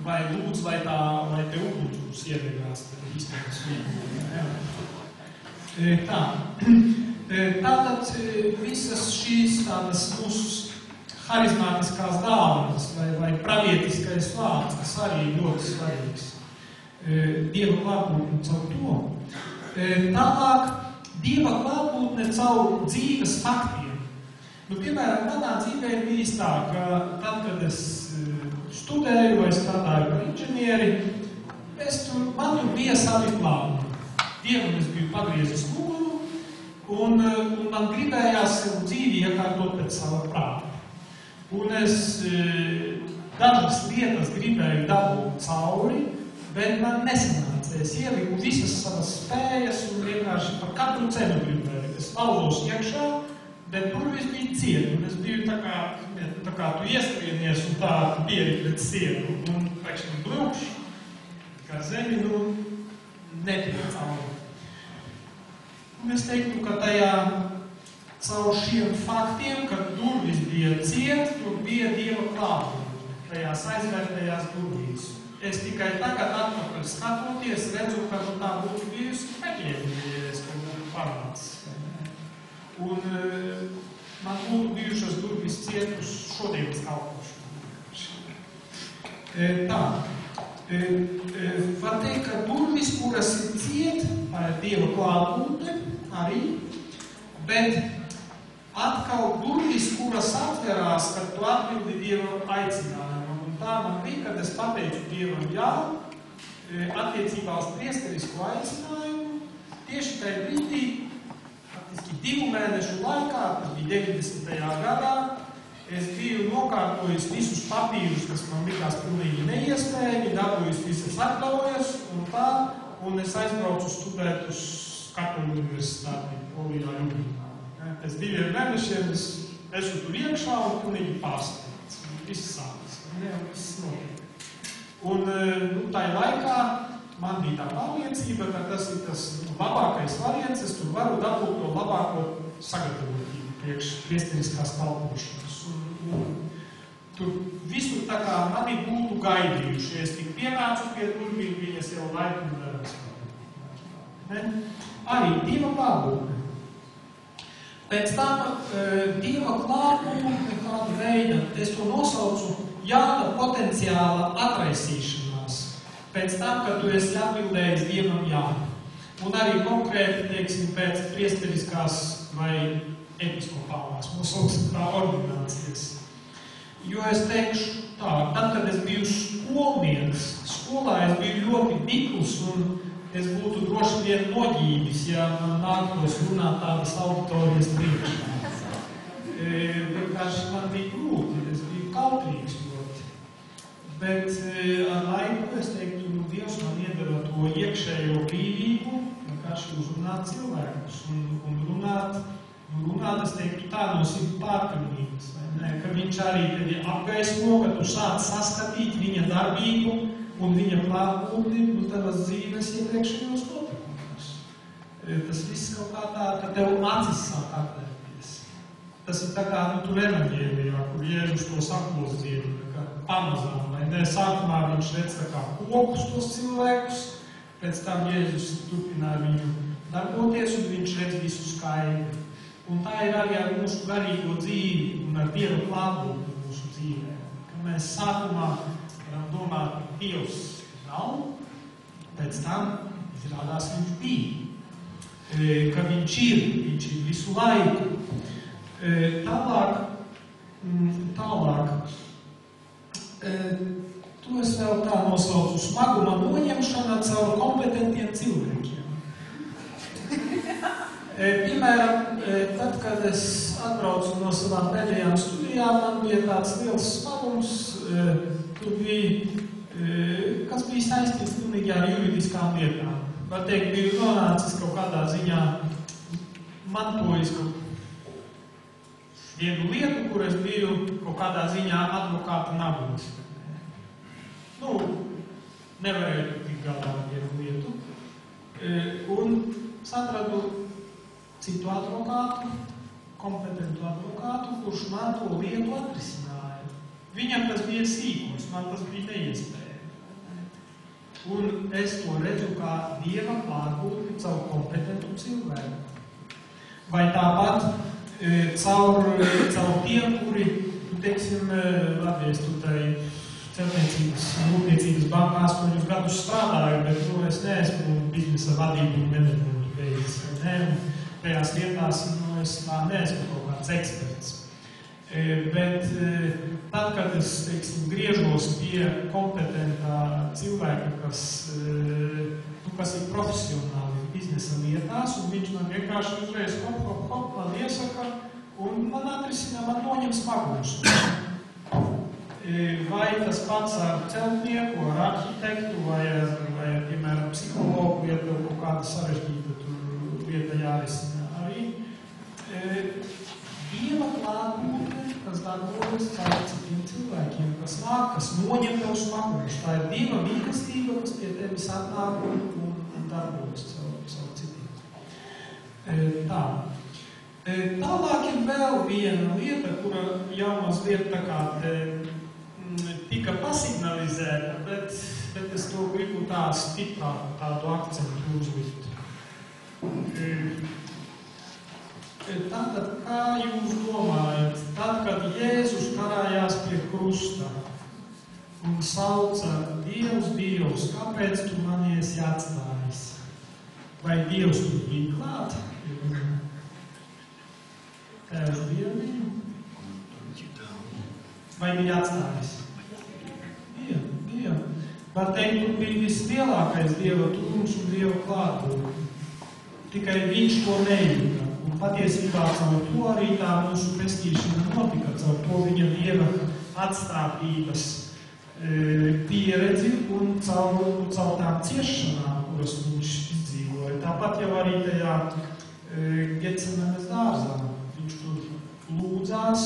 vai lūdz, lai te uguns iedegās, tad īstenās vien. Tātad visas šīs tādas mūsu harizmātiskās dāvanas vai pravietiskais vārds, kas arī ļoti svarīgs. Dieva klātbūtne caur to. Tālāk, Dieva klātbūtne caur dzīves faktiem. Piemēram, manā dzīvē ir bijis tā, ka tad, kad es studēju vai strādāju par inženieri, man bija savi plāni. Dievam es biju pagriezis muguru, un man gribējās savu dzīvi iekārtot pēc sava prāta. Un es dažas lietas gribēju dabūt cauri, bet man nesanāca es ieliku visas savas spējas un vienkārši par katru cenu gribēju. Es lauzos iekšā, bet durvis bija ciet, un es biju tā kā tu ieskrienies un tā bieži pret sienu, un pēkšņi brūkš, kā zemi, netika cauri. Un es teiktu, ka tajā caur šiem faktiem, kad durvis bija ciet, tur bija Dieva klātbūtne, tajās aizvērtajās durvīs. Es tikai tagad atpakaļ skatoties, redzu, ka tā būtu bijusi peķēdījies, ka būtu parāds. Un man būtu bijušas durvis ciet uz šodienas kalpošanu. Var teikt, ka durvis, kuras ir ciet, tā ir Dieva klātbūtne arī, bet atkal durvis, kuras atverās, kad tu atbildi Dieva aicinājumu. Un tā man bija, kad es pateicu Dievam jā, attiecībā uz priesterisku aicinājumu, tieši tajā brīdī, 2 mēnešu laikā, tas bija 90. gadā, es biju nokārtojis visus papīrus, kas man likās pilnīgi neiespējami, dabūjis visas atļaujas un tā, un es aizbraucu studēt uz Katoļu universitāti Polijā Ljubļanā. Pēc 2 mēnešiem es esmu tur iekšā un pilnīgi pārsteigts. Viss sākas, viss notiek. Un tajā laikā man bija tā pārliecība, ka tas ir tas labākais variants, es tur varu dabūt to labāko sagatavotību priekš priesteriskās kalpošanas. Un tur visur tā kā mani būtu gaidījuši, es tik pienācu pie durvīm, viņas jau laiku nedarās. Arī Dieva klātbūtne. Pēc tam Dieva klātbūtne kāda veida, es to nosaucu Jāna potenciāla atraisīšanās. Pēc tam, kad tu esi atbildējis Dievam jā. Un arī konkrēti, teiksim, pēc priesteriskās vai episkopālās mūsu ordinācijas. Jo es teikšu tā, tad, kad es biju skolnieks, skolā es biju ļoti miklus un es būtu droši vien noģības, ja man nāktos runāt tādas auditorijas priekšā. Vienkārši man bija grūti, es biju kautrīgs ļoti. Bet ar laiku es teiktu, Dievs man iedara to iekšējo brīvību, vienkārši uzrunāt cilvēkus un runāt, es teiktu tā no sirds pārpilnības, ka viņš arī tevi apgaismo, ka tu sāc saskatīt viņa darbību un viņa klātbūtni un tavas dzīves iepriekšējos notikumus. Tas viss kaut kā tā, ka tev acis sāk atvērties. Tas ir tā kā tur evaņģēlijā, kur Jēzus to saklos dziedu, pamazām, vai ne? Sākumā viņš redz tā kā kokus tos cilvēkus, pēc tam Jēzus turpināja viņu darboties un viņš redz visu skaidri. Un tā ir arī ar mūsu garīgo dzīvi un ar Dieva klātbūtni mūsu dzīvē. Ka mēs sākumā varam domāt, ka Dievs nav, pēc tam izrādās viņš bija. Ka viņš ir visu laiku. Tālāk. To es vēl tā nosaucu smaguma noņemšana caur kompetentiem cilvēkiem. Piemēram, tad, kad es atbraucu no savām pēdējām studijām, man bija tāds liels smagums, tur bija, kas bija saistīts pilnīgi ar juridiskām lietām. Var teikt, biju nonācis kaut kādā ziņā mantojis kaut vienu lietu, kur es biju kaut kādā ziņā advokāta nabūs. Nevarēju tik galā vienu lietu. Un satradu citu advokātu, kompetentu advokātu, kurš man to lietu atrisināja. Viņam tas bija sīkums, man tas bija neiespējami. Un es to redzu kā Dieva klātbūtni caur kompetentu cilvēku. Vai tāpat caur tiem, kuri, teiksim, labi, es tutai celtniecības un rūpniecības bankā 8 gadus strādāju, bet es neesmu biznesa vadību un menedžmentu veids. Tajās lietās es tā neesmu kaut kāds eksperts. Bet tad, kad es, teiksim, griežos pie kompetentā cilvēka, kas ir profesionāli biznesa lietās, un viņš man vienkārši uzreiz hop, man iesaka, un man atrisina, man noņem smagumus. vai tas pats ar celtnieku, ar arhitektu, vai piemēram, psihologu, ja tev kaut kāda sarežģīta lieta jārisina arī. Dieva klātbūtne, kas darbojas caur citiem cilvēkiem, kas nāk, kas noņem tev smagumus. Tā ir Dieva mīlestība, kas pie tevis atnāk un darbojas caur citiem. Tā. Tālāk ir vēl viena lieta, kura jau mazliet tā kā tika pasignalizēta, bet es to gribu tā stiprāk tādu akcentu uzlikt. Tātad, kā jūs domājat, tad, kad Jēzus karājās pie krusta un sauca Dievs, Dievs, kāpēc tu mani esi atstājis? Vai Dievs tur bija klāt? Tēvs bija viņu? Vai bija atstājis? Bija. Var teikt, tur bija vislielākais Dieva tuvums un Dieva klātbūtne. Tikai viņš to nejūta. Un patiesībā caur to arī tā mūsu pestīšana notika, caur to viņa Dieva atstātības pieredzi un caur tām ciešanām, kuras viņš izdzīvoja. Tāpat jau arī tajā Getsemanes dārzā. Viņš tur lūdzās,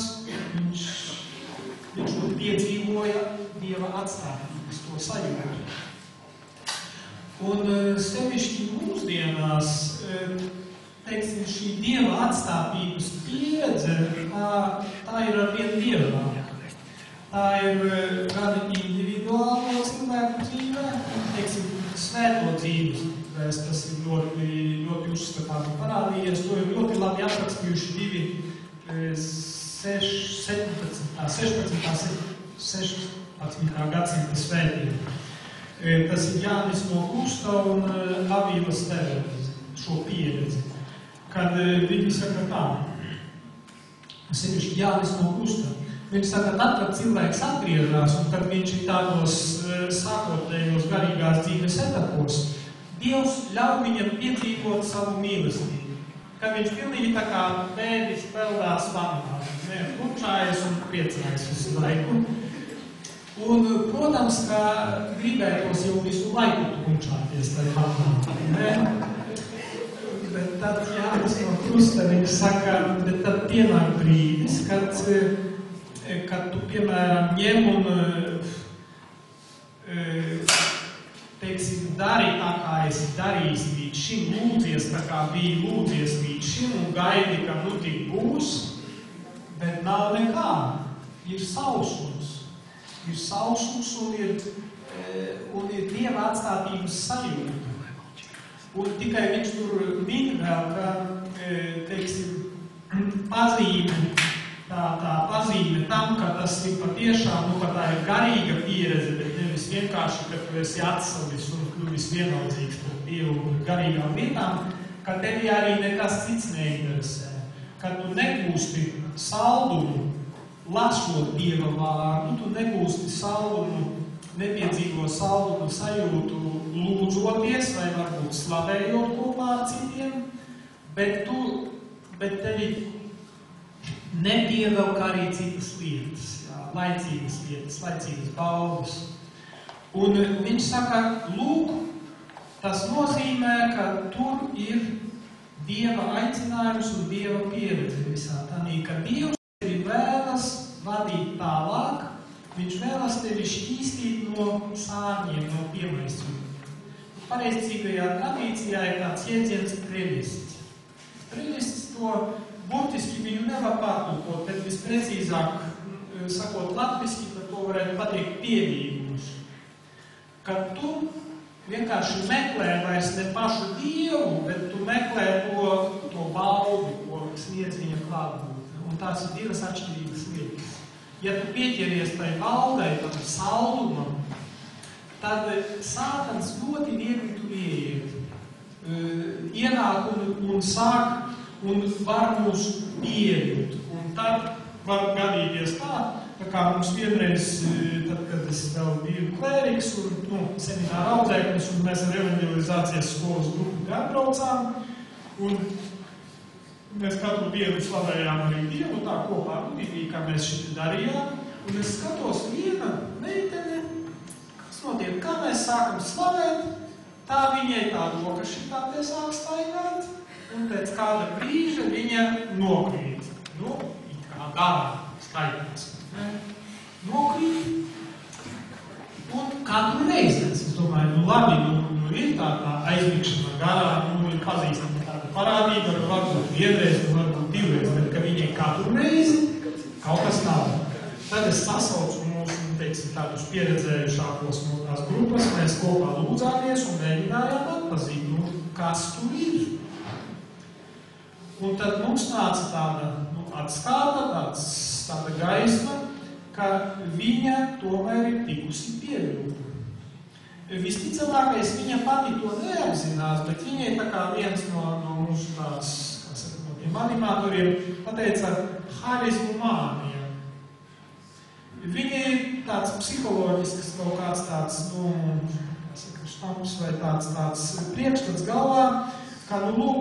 viņš tur piedzīvoja Dieva atstātības, to sajūtu. Un sevišķi mūsdienās, teiksim, šī Dieva atstātības pieredze, tā ir arvien lielāka. Tā ir gan individuālo cilvēku dzīvē, teiksim, svēto dzīves, tas ir ļoti uzskatāmi parādījies. To ir ļoti labi aprakstījuši divi 16. gadsimta svētība. Tas ir Jānis no Krusta un Avīlas Terēze, šo pieredzi. Kad viņi saka tā, sevišķi Jānis no Krusta, viņi saka, tad, kad cilvēks atgriežās un kad viņš ir tādos sākotnējos garīgās dzīves etapos, Dievs ļauj viņam piedzīvot savu mīlestību. Kad viņš pilnīgi tā kā bēdis peldās vanā, klučājas un priecājas visu laiku. Un, protams, ka gribētos jau visu laiku klučāties tai vanā. Bet tad Jānis no Krusta viņš saka, bet tad pienāk brīdis, kad tu, piemēram, ņem un teiksim, dari tā, kā esi darījis līdz šim, lūdzies tā, kā bija lūdzies līdz šim un gaidi, ka nu tik būs, bet nav nekā. Ir sausums. Ir sausums un ir Dieva atstātības sajūta. Un tikai viņš tur min vēl, ka, teiksim, pazīme, tā pazīme tam, ka tas ir patiešām, ka tā ir garīga pieredze, bet nevis vienkārši, ka tu esi atsalis un kļuvis vienaldzīgs par Dievu garīgām lietām, ka tevi arī nekas cits neinteresē. Ka tu negūsti saldumu, lasot Dieva vārdu, tu negūsti saldumu, nepiedzīvo saldumu sajūtu lūdzoties vai varbūt slavējot kopā ar citiem, bet tevi nepievelk arī citas lietas, laicīgas baudas. Un viņš saka, lūk, tas nozīmē, ka tur ir Dieva aicinājums un Dieva pieredze visā tādā, ka Dievs tevi vēlas vadīt tālāk, viņš vēlas tevi šķīstīt no sārņiem, no piemaisījumiem. Pareizcīgajā tradīcijā ir tāds jēdziens prelists. Prelists to burtiski viņu nevar pārtulkot, bet visprecīzāk sakot latviski, par to varētu pateikt pievīgums. Kad tu vienkārši meklē vairs ne pašu Dievu, bet tu meklē to baudu, ko sniedz viņa klātbūtne. Un tās ir divas atšķirīgas lietas. Ja tu pieķeries tai baudai, tam saldumam, tad Sātans ļoti viegli tur ienāk un sāk un var mūs pievilt. Un tad var gadīties tā kā mums vienreiz, tad, kad es vēl biju klēriks un semināra audzēknis, un mēs ar evanģelizācijas skolas grupu atbraucām, un mēs katru dienu slavējām arī Dievu tā kopā, kā mēs šiti darījām, Un es skatos viena meitene, kas notiek, kā mēs sākam slavēt, tā viņai tā roka šitā te sāk staigāt, un pēc kāda brīža viņa nokrīt. Nu, it kā garā staigās. Nokrīt. Un katru reizi, es domāju, nu labi, nu ir tā aizmigšana garā, nu ir pazīstama tāda parādība, varbūt vienreiz, varbūt divreiz, bet ka viņai katru reizi kaut kas nav. Tad es sasaucu mūsu, teiksim, tādus pieredzējušākos no tās grupas, mēs kopā lūdzāmies un mēģinājām atpazīt, nu, kas tur ir. Un tad mums nāca tāda atstāta, tāda gaisma, ka viņa tomēr ir tikusi pieļūta. Visticamākais viņa pati to neapzinās, bet viņai tā kā viens no mūsu tās, kā saka, no tiem animatoriem pateica harizmu mānija. Viņa ir tāds psiholoģisks kaut kāds tāds, nu, kā saka, štamps vai tāds priekšstats galvā, ka, nu, lūk,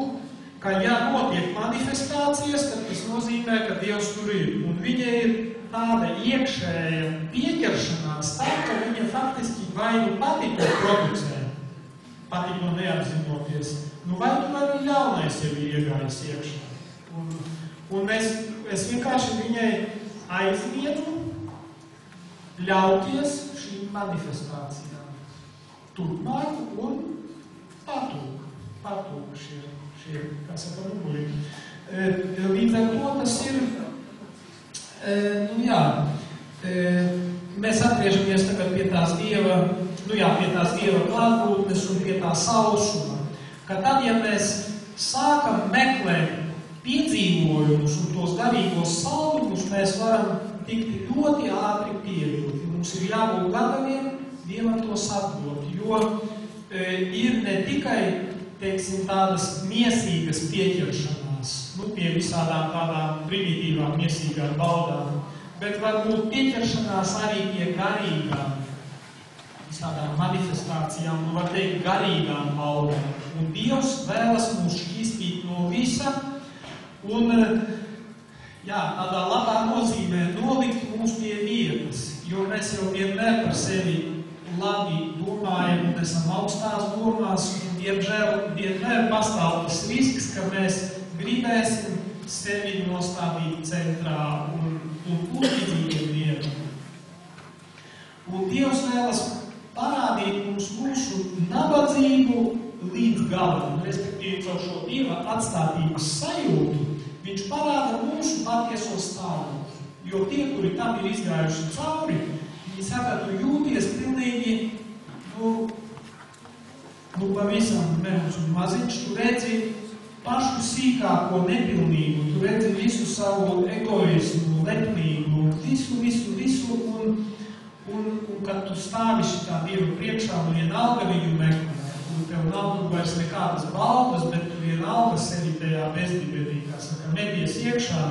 ka ja notiek manifestācijas, tad tas nozīmē, ka Dievs tur ir. Un viņa ir tāda iekšēja pieķeršanās tā, ka viņa faktiski vai nu pati to producē, pati to neapzinoties, nu vai tu arī ļaunais jau ir iegājis iekšā. Un es vienkārši viņai aizliedzu ļauties šīm manifestācijām. Turpmāk un patūk šie, kā saka, numuļi. Līdz ar to tas ir, nu jā, mēs atgriežamies tagad pie tās Dieva, pie tās Dieva klātbūtnes un pie tā sausuma. Ka tad, ja mēs sākam meklēt piedzīvojumus un tos garīgos saldumus, mēs varam tikt ļoti ātri pieļūt. Mums ir jābūt gataviem Dievam to atdot, jo ir ne tikai, teiksim, tādas miesīgas pieķeršanās, pie visādām tādām primitīvām miesīgām baudām, bet varbūt pieķeršanās arī pie garīgām, visādām manifestācijām, var teikt, garīgām baudām. Un Dievs vēlas mūs šķīstīt no visa, un tādā labā nozīmē nolikt mūs pie vietas, jo mēs jau vienmēr par sevi labi domājam un esam augstās domās, un diemžēl vienmēr pastāv tas risks, ka mēs gribēsim sevi nostādīt centrā un uzticīgiem Dievam. Un Dievs vēlas parādīt mums mūsu nabadzību līdz galam, respektīvi caur šo Dieva atstātības sajūtu, viņš parāda mūsu patieso stāvokli. Jo tie, kuri tam ir izgājuši cauri, viņi saka, tu jūties pilnīgi, pavisam mēnus un maziņš, tu redzi pašu sīkāko nepilnību, tu redzi visu savu egoismu, lepnību, visu, un kad tu stāvi šitā Dieva priekšā, un vienalga viņu meklē, un tev nav vairs nekādas baudas, bet tu vienalga sevi tajā bezdibedī, kā saka, meties iekšā,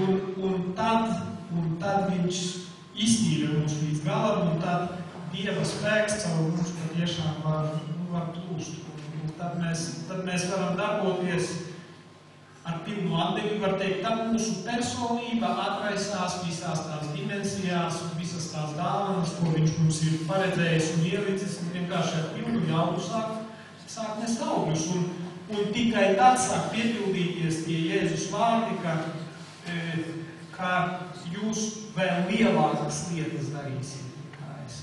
un tad viņš iztīra mūs līdz galam, un tad Dieva spēks caur mums patiešām var plūst. Un tad mēs varam darboties ar pilnu atdevi, var teikt, tad mūsu personība atraisās visās tās dimensijās un visas tās dāvanas, ko viņš mums ir paredzējis un ielicis, un vienkārši ar pilnu jaudu sāk nest augļus. Un tikai tad sāk piepildīties tie Jēzus vārdi, ka jūs vēl lielākas lietas darīsiet, kā es.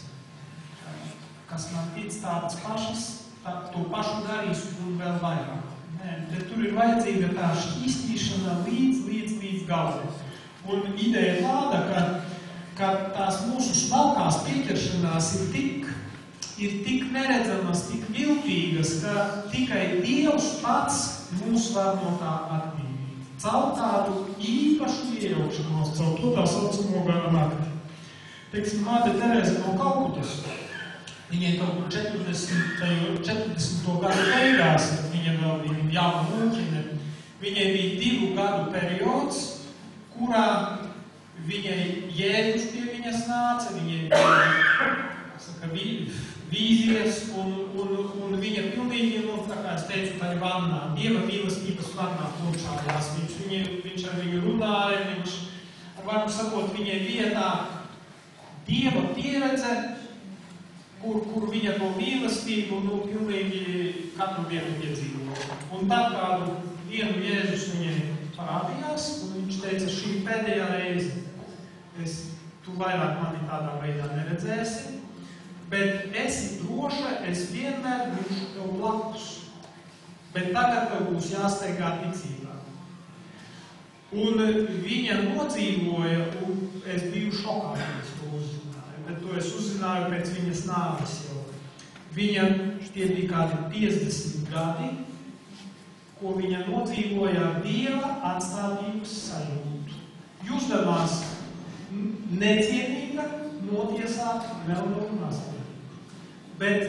Kas man tic tādas pašas, to pašu darīs un vēl vairāk. Bet tur ir vajadzīga tā šķīstīšana līdz galam. Un ideja tāda, ka tās mūsu smalkās pieķeršanās ir tik neredzamas, tik viltīgas, ka tikai Dievs pats mūs var no tā attīvīt. Caur tādu īpašu iejaukšanos, caur to tā saucamo gana nakti. Teiksim, māte Terēza no Kalkutas, viņai kaut kur 40. gadu beigās, viņa vēl bija jauna mūķine, viņai bija 2 gadu periods, kurā viņai Jēzus pie viņas nāca, viņai bija vīzijas, un viņa pilnīgi, tā kā es teicu, tā ir vannā, Dieva mīlestības vannā plūkšādās. Viņš ar viņu runāja, viņš varam sakot, viņai vietā Dieva pieredze, kur viņa to mīlestību, pilnīgi katru dienu piedzīvo. Un tad kādu dienu Jēzus viņai parādījās, un viņš teica, šī pēdējā reize, tu vairāk mani tādā veidā neredzēsi, bet esi droša, es vienmēr būšu tev blakus. Bet tagad tev būs jāsteigā ticībā. Un viņa nodzīvoja, un es biju šokā, kad es to uzzināju. Bet to es uzzināju pēc viņas nāves jau. Viņa tie bija kādi 50 gadi, ko viņa nodzīvoja ar Dieva atstādības sajūtu. Jusdamās necienīga, notiesāt, meldot mazliet. Bet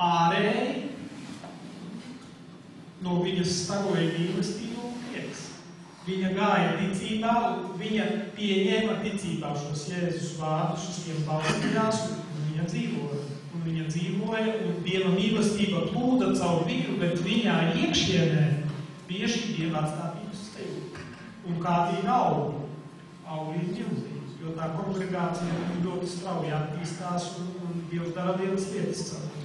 ārēji no viņas staroja mīlestību un prieks. Viņa gāja ticībā, viņa pieņēma ticībā šos Jēzus vārdus, uz tiem balstījās, un viņa dzīvoja. Un viņa dzīvoja, un Dieva mīlestība plūda caur viņu, bet viņā iekšienē bija šī Dieva atstādības sajūta. Un kādīgi augļi ģimdīs, jo tā kongregācija ļoti strauji attīstās, un Dievs dara lielas lietas caur viņiem.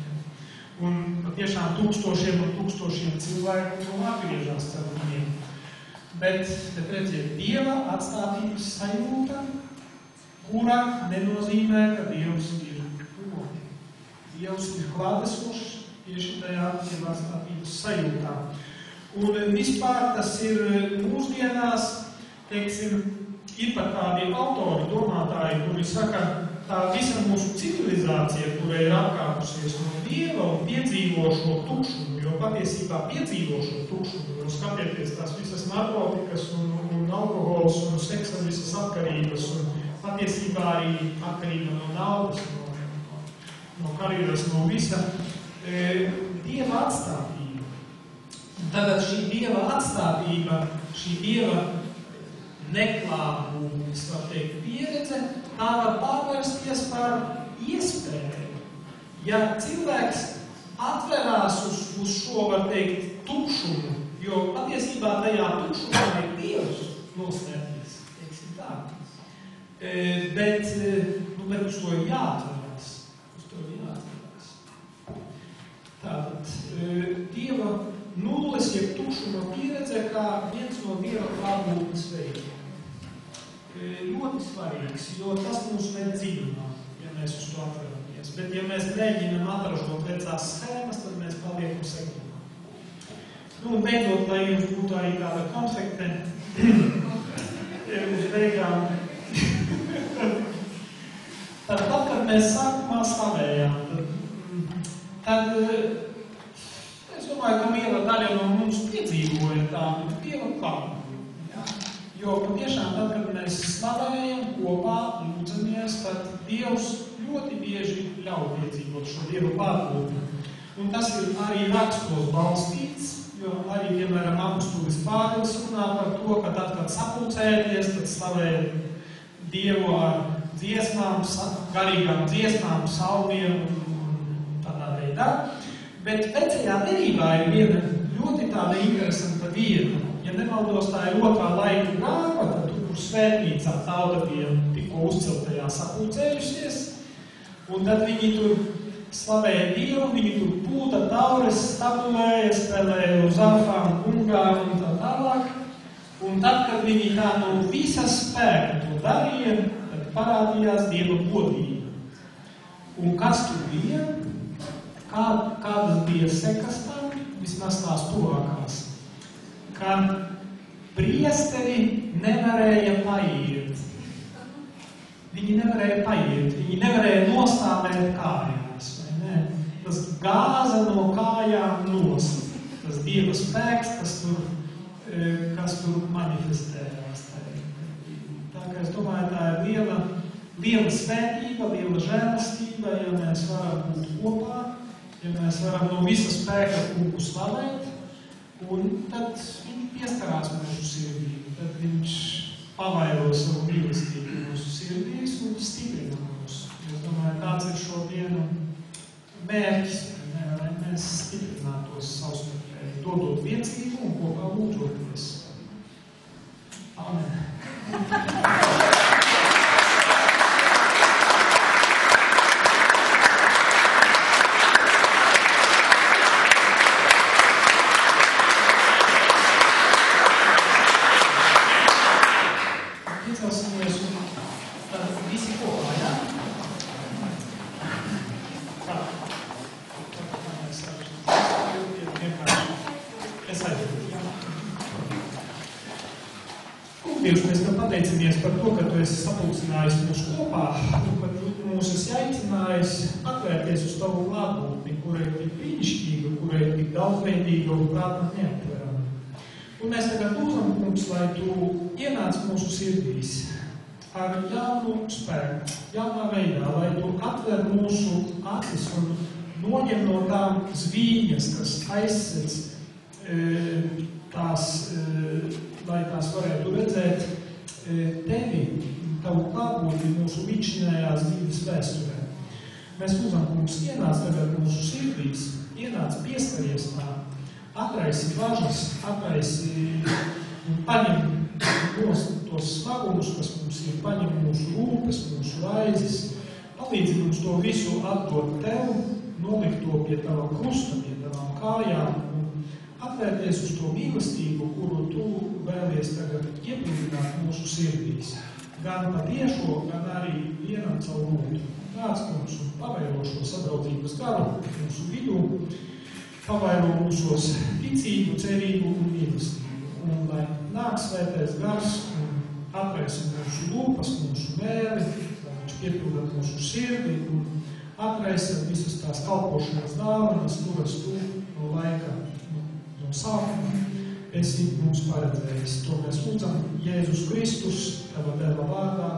Un patiešām tūkstošiem un tūkstošiem cilvēku atgriežās caur viņiem. Bet redziet, Dieva atstādības sajūta, kura nenozīmē, ka Dievs ir tuvu. Dievs ir klātesošs tieši tajā Dieva atstādības sajūtā. Un vispār tas ir mūsdienās, teiksim, ir pat tādi autori, domātāji, kuri saka, tā visa mūsu civilizācija, kura ir atkāpusies no Dieva un piedzīvo šo tukšumu, jo patiesībā piedzīvo šo tukšumu, jo skatieties tās visas narkotikas un alkohols un seksa visas atkarības un patiesībā arī atkarība no naudas, no karjeras, no visa Dieva atstādība. Tātad šī Dieva atstādība, šī Dieva neklātbūtnes, var teikt, pieredze, tā var pārvērsties par iespēju. Ja cilvēks atverās uz šo, var teikt, tukšumu, jo patiesībā tajā tukšumā ir Dievs noslēpties, teiksim tā. Bet uz to jāatverās. Tātad, Dieva nulles, jeb tukšuma pieredze, kā viens no Dieva klātbūtnes veidiem. Ļoti svarīgs, jo tas mūs ved dziļumā, ja mēs uz to atveramies. Bet, ja mēs mēģinām atražot vecās schēmas, tad mēs paliekam sekundā. Un beidzot, lai jums būtu arī tāda konfekte uz beigām. Tad, kad mēs sākumā slavējām, tad es domāju, ka liela daļa no mums piedzīvoja tādu Dieva klātbūtni. Jo patiešām tad, kad mēs slavējam kopā, lūdzamies, tad Dievs ļoti bieži ļauj piedzīvot šo Dieva klātbūtni. Un tas ir arī rakstos balstīts, jo arī, piemēram, apustulis Pāvils runā par to, ka tad, kad sapulcēties, tad slavē Dievu ar dziesmām, garīgām dziesmām, psalmiem un tādā veidā. Bet vecajā derībā ir viena ļoti tāda interesanta vieta. Ja nemaldos, tā ir 2. laika grāmata, kur svētnīcā tautatiem tikko uzceltajā sapulcējusies, un tad viņi tur slavēja Dievu, viņi tur pūta taures, stabulēja, spēlēja uz arfām, kungām un tā tālāk. Un tad, kad viņi tā no visas spēka to darīja, tad parādījās Dieva godība. Un kas tur bija? Kādas bija sekas tam? Vismaz tās tuvākās. Ka priesteri nevarēja paiet. Viņi nevarēja paiet, viņi nevarēja nostāvēt kājās, vai ne? Tas gāza no kājām nost. Tas Dieva spēks, kas tur manifestējās. Tā kā es domāju, tā ir liela svētība, liela žēlastība, ja mēs varam būt kopā, ja mēs varam no visa spēka kungu slavēt, un tad viņš pieskarās mūsu sirdī, tad viņš pavairo savu mīlestību mūsu sirdīs un stiprina mūs. Es domāju, tāds ir šo dienu mērķis, lai mēs stiprinātos savstarpēji, dodot viensību un kopā lūdzoties. Amen. Piecelsimies un tad visi kopā, jā? Tā. Es aizvedu, jā. Dievs, mēs tev pateicamies par to, ka tu esi sapulcinājis mūs kopā, un ka tu mūs esi aicinājis atvērties uz tavu klātbūtni, kura ir tik brīnišķīga, kura ir tik daudzveidīga un prātam neaptverama. Un mēs tagad lūdzam, kungs, lai tu ienāc mūsu sirdīs ar jaunu spēku, jaunā veidā, lai tu atver mūsu acis un noņem no tām zvīņas, kas aizsedz tās, lai tās varētu redzēt tevi, tavu klātbūtni mūsu līdzinājās dzīves vēsturē. Mēs lūdzam, kungs, ienāc tagad mūsu sirdīs, ienāc pieskaries tā, atraisi bažas, atraisi un paņem tos smagumus, kas mums ir, paņem mūsu rūpes, mūsu raizes, palīdzi mums to visu atdot tev, nolikt to pie tava krusta, pie tavām kājām un atvērties uz to mīlestību, kuru tu vēlies tagad iepludināt mūsu sirdīs. Gan patiešo, gan arī vienam caur lūdzu. Nāc mums un pavairo šo sadraudzības garu mūsu vidū, pavairo mūsos ticību, cerību un mīlestību. Un lai nāk svētais gars un atraisa mūsu lūpas, mūsu mēli, lai viņš piepilda mūsu sirdi un atraisa visas tās kalpošanas dāvanas, kuras tu no laika, no sākuma esi mums paredzējis. To mēs lūdzam Jēzus Kristus, tava dēla vārdā.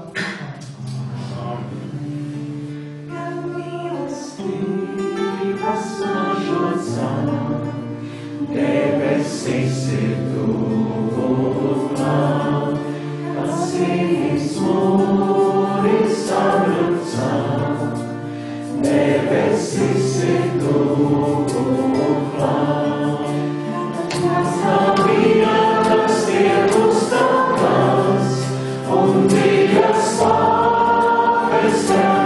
Amen. Debesis ir tuvu klāt, kas ir mūris sabrucāt. Debesis ir tuvu klāt, kas nav vietas Dievus tāpās, un Dievs pāres tev.